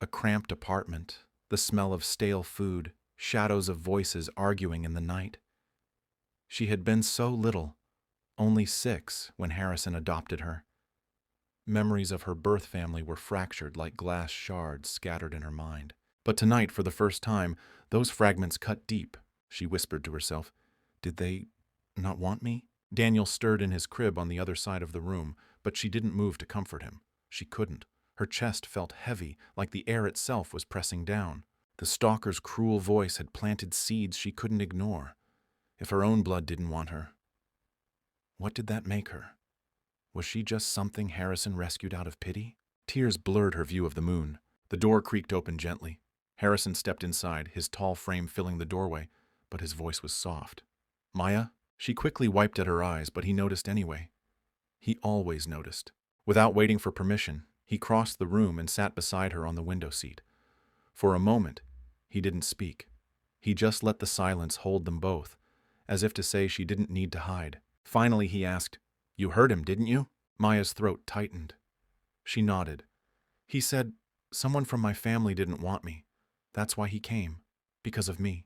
A cramped apartment, the smell of stale food, shadows of voices arguing in the night. She had been so little, only 6 when Harrison adopted her. Memories of her birth family were fractured like glass shards scattered in her mind. But tonight, for the first time, those fragments cut deep. She whispered to herself, "Did they not want me?" Daniel stirred in his crib on the other side of the room, but she didn't move to comfort him. She couldn't. Her chest felt heavy, like the air itself was pressing down. The stalker's cruel voice had planted seeds she couldn't ignore. If her own blood didn't want her, what did that make her? Was she just something Harrison rescued out of pity? Tears blurred her view of the moon. The door creaked open gently. Harrison stepped inside, his tall frame filling the doorway, but his voice was soft. "Maya?" She quickly wiped at her eyes, but he noticed anyway. He always noticed. Without waiting for permission, he crossed the room and sat beside her on the window seat. For a moment, he didn't speak. He just let the silence hold them both, as if to say she didn't need to hide. Finally, he asked, "You heard him, didn't you?" Maya's throat tightened. She nodded. "He said, someone from my family didn't want me. That's why he came. Because of me."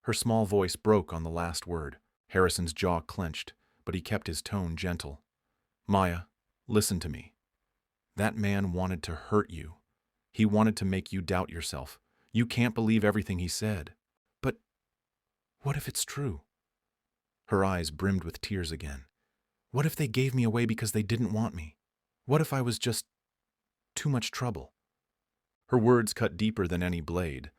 Her small voice broke on the last word. Harrison's jaw clenched, but he kept his tone gentle. "Maya, listen to me. That man wanted to hurt you. He wanted to make you doubt yourself. You can't believe everything he said. But what if it's true?" Her eyes brimmed with tears again. "What if they gave me away because they didn't want me? What if I was just too much trouble?" Her words cut deeper than any blade.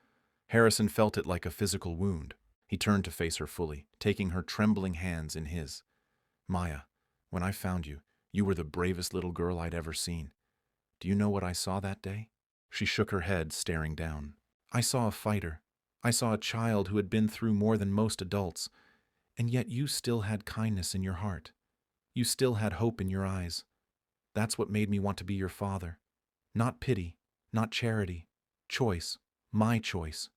Harrison felt it like a physical wound. He turned to face her fully, taking her trembling hands in his. "Maya, when I found you, you were the bravest little girl I'd ever seen. Do you know what I saw that day?" She shook her head, staring down. "I saw a fighter. I saw a child who had been through more than most adults. And yet you still had kindness in your heart. You still had hope in your eyes. That's what made me want to be your father. Not pity, not charity. Choice. My choice."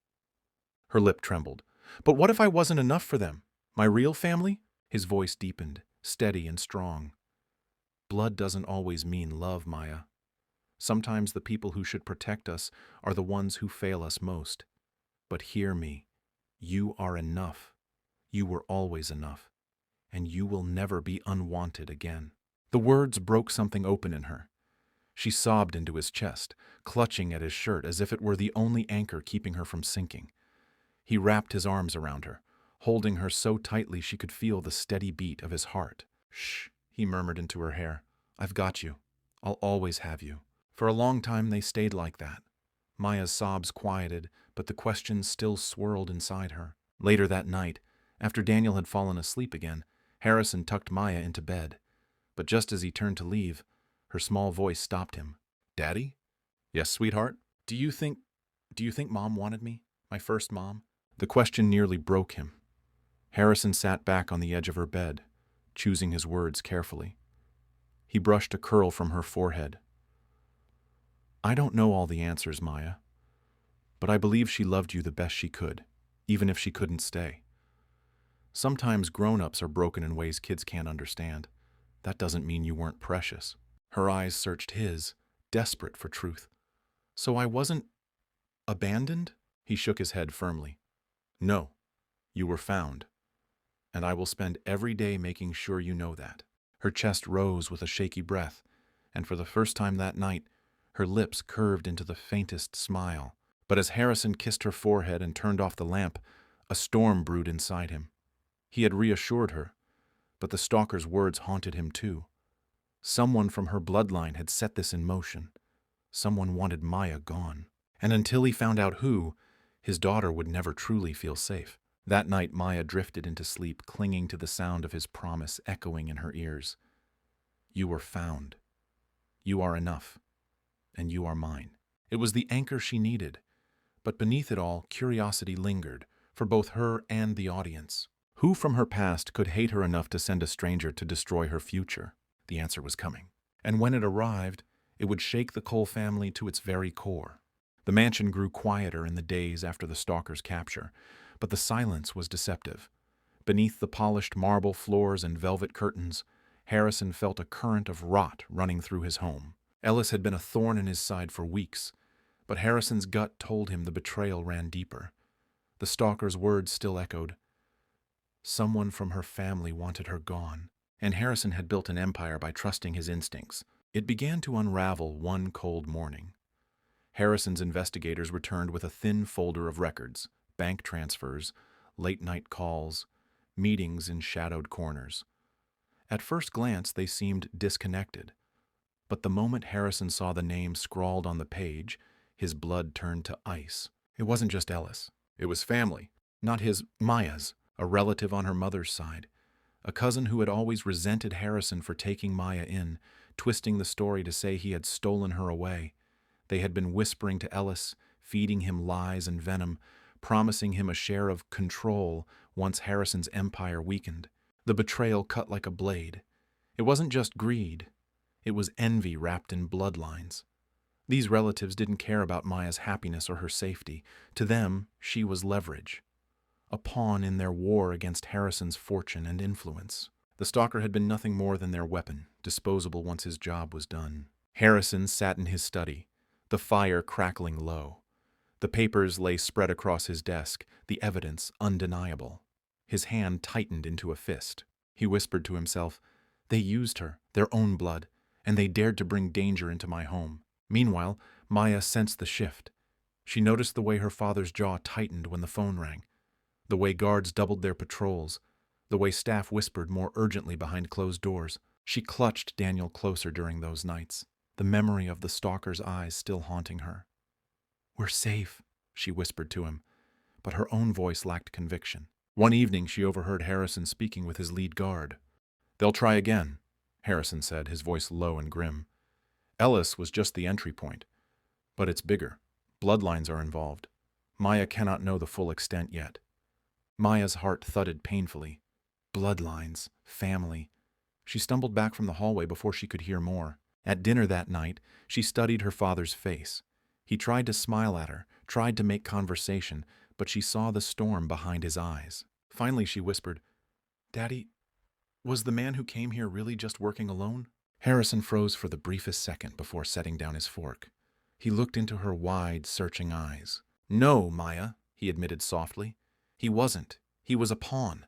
Her lip trembled. "But what if I wasn't enough for them? My real family?" His voice deepened, steady and strong. Blood doesn't always mean love, Maya. Sometimes the people who should protect us are the ones who fail us most. But hear me. You are enough. You were always enough. And you will never be unwanted again." The words broke something open in her. She sobbed into his chest, clutching at his shirt as if it were the only anchor keeping her from sinking. He wrapped his arms around her, holding her so tightly she could feel the steady beat of his heart. "Shh," he murmured into her hair. "I've got you. I'll always have you." For a long time they stayed like that. Maya's sobs quieted, but the questions still swirled inside her. Later that night, after Daniel had fallen asleep again, Harrison tucked Maya into bed. But just as he turned to leave, her small voice stopped him. "Daddy?" "Yes, sweetheart? Do you think Mom wanted me? My first mom?" The question nearly broke him. Harrison sat back on the edge of her bed, choosing his words carefully. He brushed a curl from her forehead. "I don't know all the answers, Maya, but I believe she loved you the best she could, even if she couldn't stay. Sometimes grown-ups are broken in ways kids can't understand. That doesn't mean you weren't precious." Her eyes searched his, desperate for truth. "So I wasn't abandoned?" He shook his head firmly. "No, you were found. And I will spend every day making sure you know that." Her chest rose with a shaky breath, and for the first time that night, her lips curved into the faintest smile. But as Harrison kissed her forehead and turned off the lamp, a storm brewed inside him. He had reassured her, but the stalker's words haunted him too. Someone from her bloodline had set this in motion. Someone wanted Maya gone. And until he found out who, his daughter would never truly feel safe. That night, Maya drifted into sleep, clinging to the sound of his promise echoing in her ears. "You were found. You are enough. And you are mine." It was the anchor she needed. But beneath it all, curiosity lingered, for both her and the audience. Who from her past could hate her enough to send a stranger to destroy her future? The answer was coming. And when it arrived, it would shake the Cole family to its very core. The mansion grew quieter in the days after the stalker's capture, but the silence was deceptive. Beneath the polished marble floors and velvet curtains, Harrison felt a current of rot running through his home. Ellis had been a thorn in his side for weeks, but Harrison's gut told him the betrayal ran deeper. The stalker's words still echoed. Someone from her family wanted her gone, and Harrison had built an empire by trusting his instincts. It began to unravel one cold morning. Harrison's investigators returned with a thin folder of records, bank transfers, late-night calls, meetings in shadowed corners. At first glance, they seemed disconnected. But the moment Harrison saw the name scrawled on the page, his blood turned to ice. It wasn't just Ellis. It was family. Not his, Maya's, a relative on her mother's side. A cousin who had always resented Harrison for taking Maya in, twisting the story to say he had stolen her away. They had been whispering to Ellis, feeding him lies and venom, promising him a share of control once Harrison's empire weakened. The betrayal cut like a blade. It wasn't just greed. It was envy wrapped in bloodlines. These relatives didn't care about Maya's happiness or her safety. To them, she was leverage. A pawn in their war against Harrison's fortune and influence. The stalker had been nothing more than their weapon, disposable once his job was done. Harrison sat in his study, the fire crackling low. The papers lay spread across his desk, the evidence undeniable. His hand tightened into a fist. He whispered to himself, "They used her, their own blood, and they dared to bring danger into my home." Meanwhile, Maya sensed the shift. She noticed the way her father's jaw tightened when the phone rang, the way guards doubled their patrols, the way staff whispered more urgently behind closed doors. She clutched Daniel closer during those nights, the memory of the stalker's eyes still haunting her. "We're safe," she whispered to him, but her own voice lacked conviction. One evening she overheard Harrison speaking with his lead guard. "They'll try again," Harrison said, his voice low and grim. "Ellis was just the entry point, but it's bigger. Bloodlines are involved. Maya cannot know the full extent yet." Maya's heart thudded painfully. Bloodlines, family. She stumbled back from the hallway before she could hear more. At dinner that night, she studied her father's face. He tried to smile at her, tried to make conversation, but she saw the storm behind his eyes. Finally she whispered, "Daddy, was the man who came here really just working alone?" Harrison froze for the briefest second before setting down his fork. He looked into her wide, searching eyes. "No, Maya," he admitted softly. "He wasn't. He was a pawn.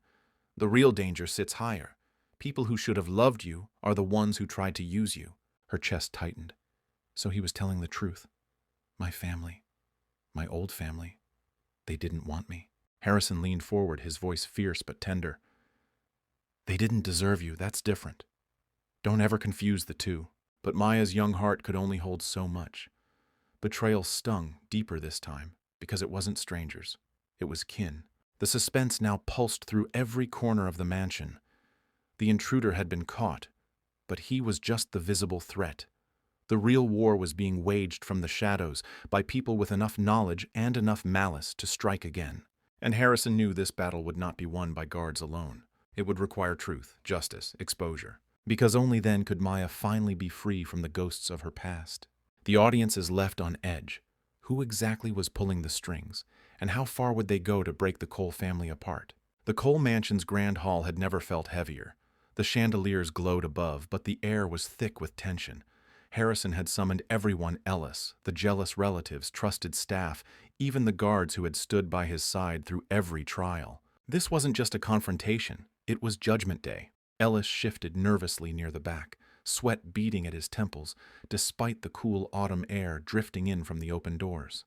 The real danger sits higher. People who should have loved you are the ones who tried to use you." Her chest tightened. So he was telling the truth. My family. My old family. They didn't want me. Harrison leaned forward, his voice fierce but tender. "They didn't deserve you, that's different. Don't ever confuse the two." But Maya's young heart could only hold so much. Betrayal stung deeper this time, because it wasn't strangers. It was kin. The suspense now pulsed through every corner of the mansion. The intruder had been caught, but he was just the visible threat. The real war was being waged from the shadows by people with enough knowledge and enough malice to strike again. And Harrison knew this battle would not be won by guards alone. It would require truth, justice, exposure. Because only then could Maya finally be free from the ghosts of her past. The audience is left on edge. Who exactly was pulling the strings, and how far would they go to break the Cole family apart? The Cole mansion's grand hall had never felt heavier. The chandeliers glowed above, but the air was thick with tension. Harrison had summoned everyone: Ellis, the jealous relatives, trusted staff, even the guards who had stood by his side through every trial. This wasn't just a confrontation, it was Judgment Day. Ellis shifted nervously near the back, sweat beading at his temples, despite the cool autumn air drifting in from the open doors.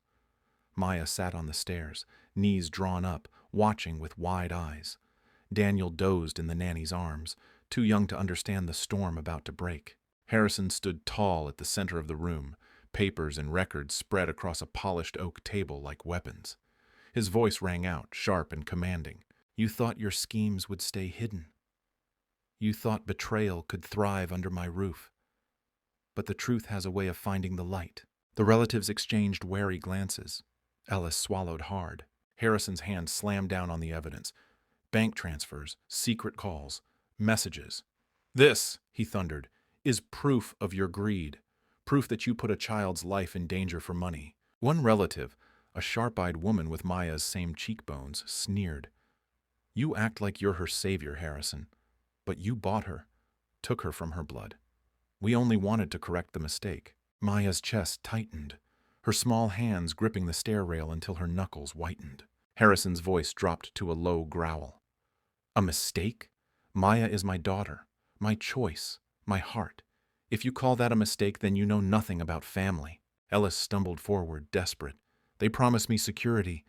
Maya sat on the stairs, knees drawn up, watching with wide eyes. Daniel dozed in the nanny's arms, too young to understand the storm about to break. Harrison stood tall at the center of the room, papers and records spread across a polished oak table like weapons. His voice rang out, sharp and commanding. "You thought your schemes would stay hidden. You thought betrayal could thrive under my roof. But the truth has a way of finding the light." The relatives exchanged wary glances. Ellis swallowed hard. Harrison's hand slammed down on the evidence. Bank transfers, secret calls, messages. "This," he thundered, "is proof of your greed. Proof that you put a child's life in danger for money." One relative, a sharp-eyed woman with Maya's same cheekbones, sneered. "You act like you're her savior, Harrison. But you bought her, took her from her blood. We only wanted to correct the mistake." Maya's chest tightened, her small hands gripping the stair rail until her knuckles whitened. Harrison's voice dropped to a low growl. "A mistake? Maya is my daughter, my choice, my heart. If you call that a mistake, then you know nothing about family." Ellis stumbled forward, desperate. "They promised me security.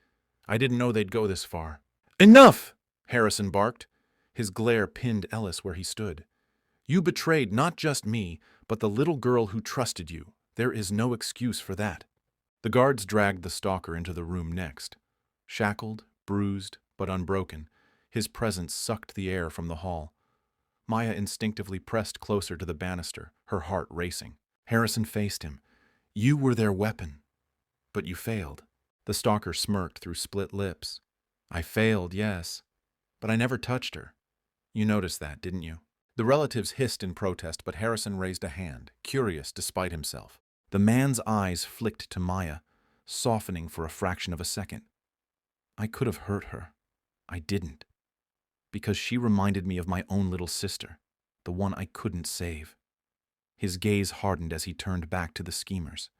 I didn't know they'd go this far." "Enough!" Harrison barked. His glare pinned Ellis where he stood. "You betrayed not just me, but the little girl who trusted you. There is no excuse for that." The guards dragged the stalker into the room next. Shackled, bruised, but unbroken, his presence sucked the air from the hall. Maya instinctively pressed closer to the banister, her heart racing. Harrison faced him. "You were their weapon, but you failed." The stalker smirked through split lips. "I failed, yes, but I never touched her. You noticed that, didn't you?" The relatives hissed in protest, but Harrison raised a hand, curious despite himself. The man's eyes flicked to Maya, softening for a fraction of a second. "I could have hurt her. I didn't. Because she reminded me of my own little sister, the one I couldn't save." His gaze hardened as he turned back to the schemers.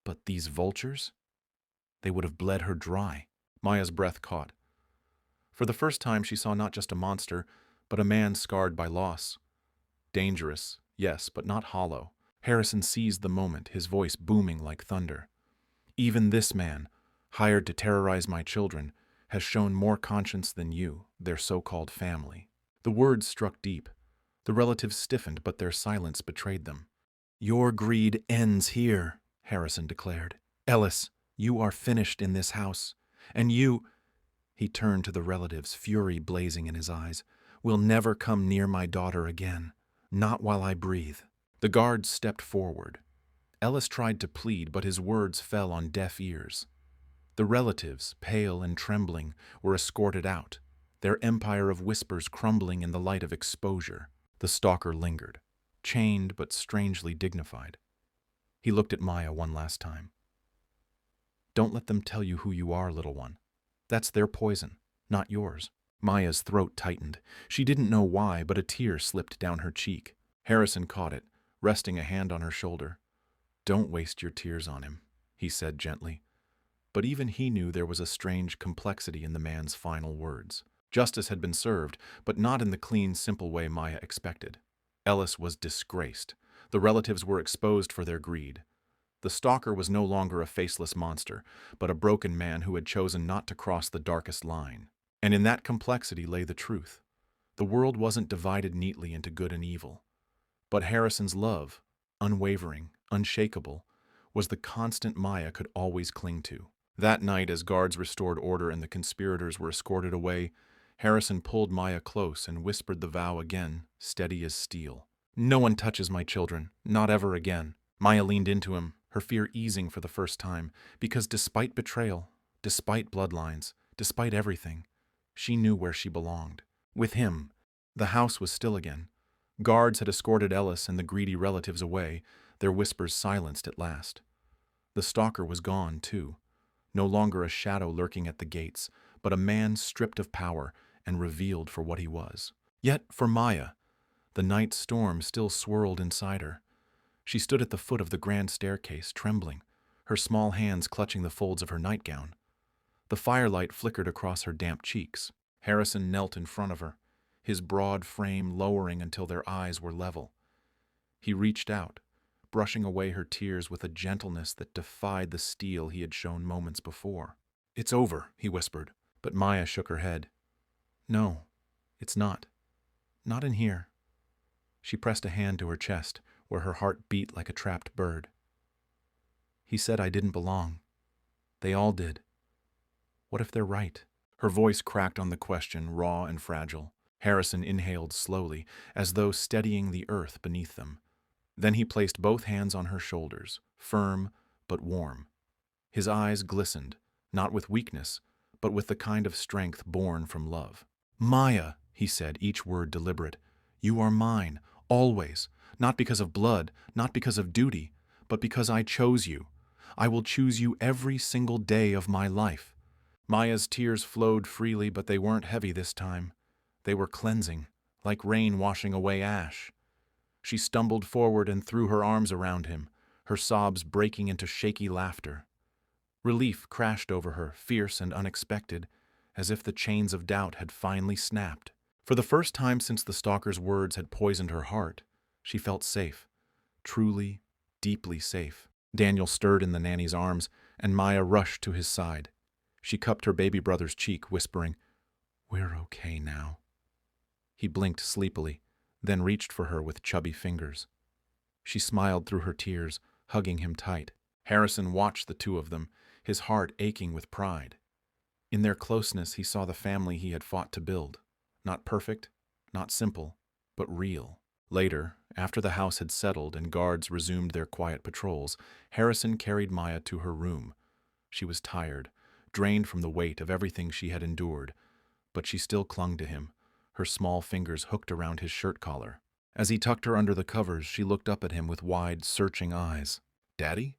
"But these vultures? They would have bled her dry." Maya's breath caught. For the first time, she saw not just a monster, but a man scarred by loss. Dangerous, yes, but not hollow. Harrison seized the moment, his voice booming like thunder. "Even this man, hired to terrorize my children, has shown more conscience than you, their so-called family." The words struck deep. The relatives stiffened, but their silence betrayed them. "Your greed ends here," Harrison declared. "Ellis, you are finished in this house, and you—" He turned to the relatives, fury blazing in his eyes. "Will never come near my daughter again. Not while I breathe." The guards stepped forward. Ellis tried to plead, but his words fell on deaf ears. The relatives, pale and trembling, were escorted out, their empire of whispers crumbling in the light of exposure. The stalker lingered, chained but strangely dignified. He looked at Maya one last time. "Don't let them tell you who you are, little one. That's their poison, not yours." Maya's throat tightened. She didn't know why, but a tear slipped down her cheek. Harrison caught it, resting a hand on her shoulder. "Don't waste your tears on him," he said gently. But even he knew there was a strange complexity in the man's final words. Justice had been served, but not in the clean, simple way Maya expected. Ellis was disgraced. The relatives were exposed for their greed. The stalker was no longer a faceless monster, but a broken man who had chosen not to cross the darkest line. And in that complexity lay the truth. The world wasn't divided neatly into good and evil. But Harrison's love, unwavering, unshakable, was the constant Maya could always cling to. That night, as guards restored order and the conspirators were escorted away, Harrison pulled Maya close and whispered the vow again, steady as steel. "No one touches my children, not ever again." Maya leaned into him, her fear easing for the first time, because despite betrayal, despite bloodlines, despite everything, she knew where she belonged. With him. The house was still again. Guards had escorted Ellis and the greedy relatives away, their whispers silenced at last. The stalker was gone, too. No longer a shadow lurking at the gates, but a man stripped of power and revealed for what he was. Yet, for Maya, the night storm still swirled inside her. She stood at the foot of the grand staircase, trembling, her small hands clutching the folds of her nightgown. The firelight flickered across her damp cheeks. Harrison knelt in front of her, his broad frame lowering until their eyes were level. He reached out, brushing away her tears with a gentleness that defied the steel he had shown moments before. "It's over," he whispered, but Maya shook her head. "No, it's not. Not in here." She pressed a hand to her chest, where her heart beat like a trapped bird. "He said I didn't belong. They all did. What if they're right?" Her voice cracked on the question, raw and fragile. Harrison inhaled slowly, as though steadying the earth beneath them. Then he placed both hands on her shoulders, firm but warm. His eyes glistened, not with weakness, but with the kind of strength born from love. "Maya," he said, each word deliberate, "you are mine, always, not because of blood, not because of duty, but because I chose you. I will choose you every single day of my life." Maya's tears flowed freely, but they weren't heavy this time. They were cleansing, like rain washing away ash. She stumbled forward and threw her arms around him, her sobs breaking into shaky laughter. Relief crashed over her, fierce and unexpected, as if the chains of doubt had finally snapped. For the first time since the stalker's words had poisoned her heart, she felt safe, truly, deeply safe. Daniel stirred in the nanny's arms, and Maya rushed to his side. She cupped her baby brother's cheek, whispering, "We're okay now." He blinked sleepily, then reached for her with chubby fingers. She smiled through her tears, hugging him tight. Harrison watched the two of them, his heart aching with pride. In their closeness, he saw the family he had fought to build. Not perfect, not simple, but real. Later, after the house had settled and guards resumed their quiet patrols, Harrison carried Maya to her room. She was tired, drained from the weight of everything she had endured, but she still clung to him, her small fingers hooked around his shirt collar. As he tucked her under the covers, she looked up at him with wide, searching eyes. "Daddy?"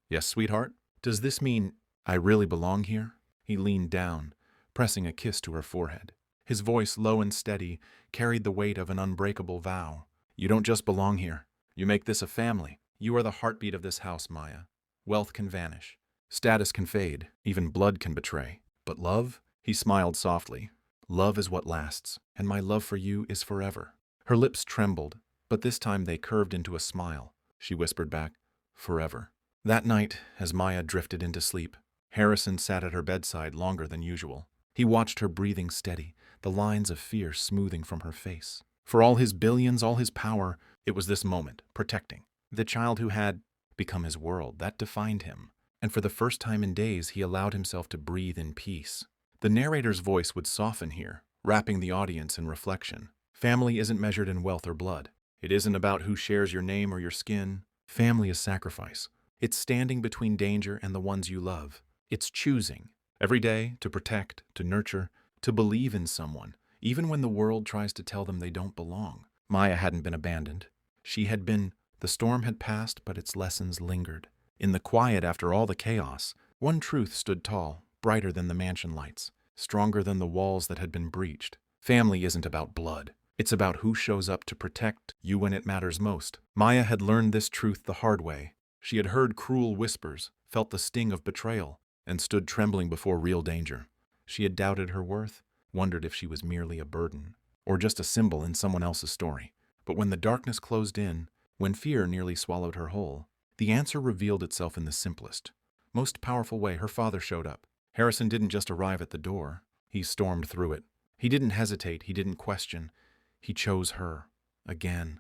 "Yes, sweetheart? Does this mean I really belong here?" He leaned down, pressing a kiss to her forehead. His voice, low and steady, carried the weight of an unbreakable vow. "You don't just belong here. You make this a family. You are the heartbeat of this house, Maya. Wealth can vanish. Status can fade. Even blood can betray. But love?" He smiled softly. "Love is what lasts, and my love for you is forever." Her lips trembled, but this time they curved into a smile. She whispered back, "Forever." That night, as Maya drifted into sleep, Harrison sat at her bedside longer than usual. He watched her breathing steady, the lines of fear smoothing from her face. For all his billions, all his power, it was this moment, protecting. The child who had become his world, that defined him. And for the first time in days, he allowed himself to breathe in peace. The narrator's voice would soften here, wrapping the audience in reflection. Family isn't measured in wealth or blood. It isn't about who shares your name or your skin. Family is sacrifice. It's standing between danger and the ones you love. It's choosing, every day, to protect, to nurture, to believe in someone, even when the world tries to tell them they don't belong. Maya hadn't been abandoned. She had been. The storm had passed, but its lessons lingered. In the quiet after all the chaos, one truth stood tall, brighter than the mansion lights, stronger than the walls that had been breached. Family isn't about blood. It's about who shows up to protect you when it matters most. Maya had learned this truth the hard way. She had heard cruel whispers, felt the sting of betrayal, and stood trembling before real danger. She had doubted her worth, wondered if she was merely a burden, or just a symbol in someone else's story. But when the darkness closed in, when fear nearly swallowed her whole, the answer revealed itself in the simplest, most powerful way. Her father showed up. Harrison didn't just arrive at the door. He stormed through it. He didn't hesitate. He didn't question. He chose her. Again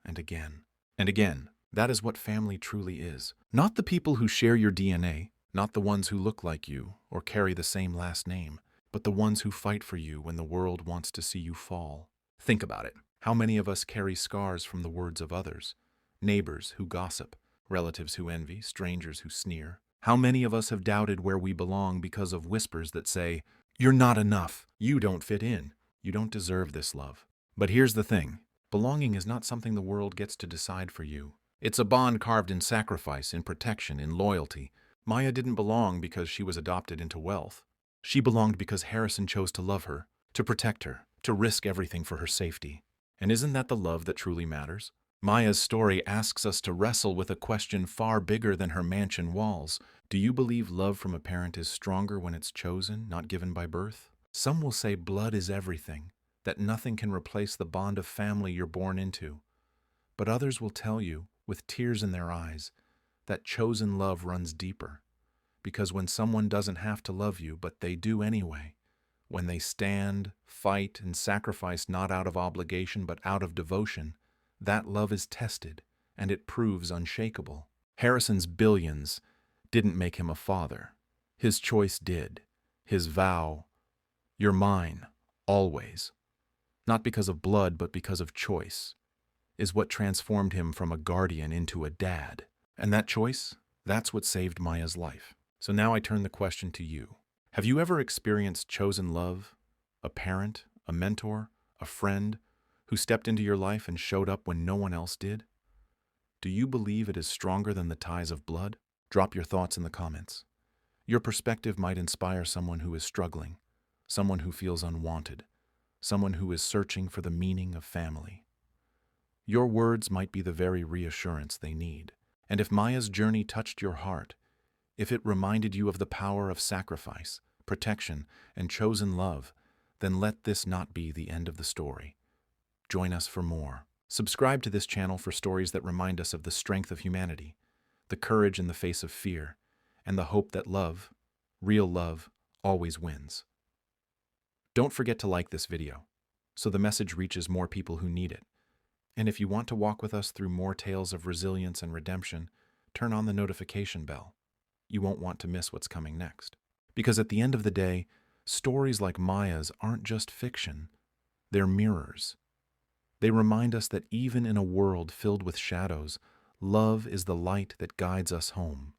and again and again. That is what family truly is. Not the people who share your DNA, not the ones who look like you or carry the same last name, but the ones who fight for you when the world wants to see you fall. Think about it. How many of us carry scars from the words of others? Neighbors who gossip, relatives who envy, strangers who sneer. How many of us have doubted where we belong because of whispers that say, "You're not enough. You don't fit in. You don't deserve this love." But here's the thing. Belonging is not something the world gets to decide for you. It's a bond carved in sacrifice, in protection, in loyalty. Maya didn't belong because she was adopted into wealth. She belonged because Harrison chose to love her, to protect her, to risk everything for her safety. And isn't that the love that truly matters? Maya's story asks us to wrestle with a question far bigger than her mansion walls. Do you believe love from a parent is stronger when it's chosen, not given by birth? Some will say blood is everything, that nothing can replace the bond of family you're born into. But others will tell you, with tears in their eyes, that chosen love runs deeper. Because when someone doesn't have to love you, but they do anyway, when they stand, fight, and sacrifice not out of obligation but out of devotion, that love is tested, and it proves unshakable. Harrison's billions didn't make him a father. His choice did. His vow, "You're mine, always," not because of blood but because of choice, is what transformed him from a guardian into a dad. And that choice, that's what saved Maya's life. So now I turn the question to you. Have you ever experienced chosen love? A parent, a mentor, a friend who stepped into your life and showed up when no one else did? Do you believe it is stronger than the ties of blood? Drop your thoughts in the comments. Your perspective might inspire someone who is struggling, someone who feels unwanted, someone who is searching for the meaning of family. Your words might be the very reassurance they need. And if Maya's journey touched your heart, if it reminded you of the power of sacrifice, protection, and chosen love, then let this not be the end of the story. Join us for more. Subscribe to this channel for stories that remind us of the strength of humanity, the courage in the face of fear, and the hope that love, real love, always wins. Don't forget to like this video, so the message reaches more people who need it. And if you want to walk with us through more tales of resilience and redemption, turn on the notification bell. You won't want to miss what's coming next. Because at the end of the day, stories like Maya's aren't just fiction, they're mirrors. They remind us that even in a world filled with shadows, love is the light that guides us home.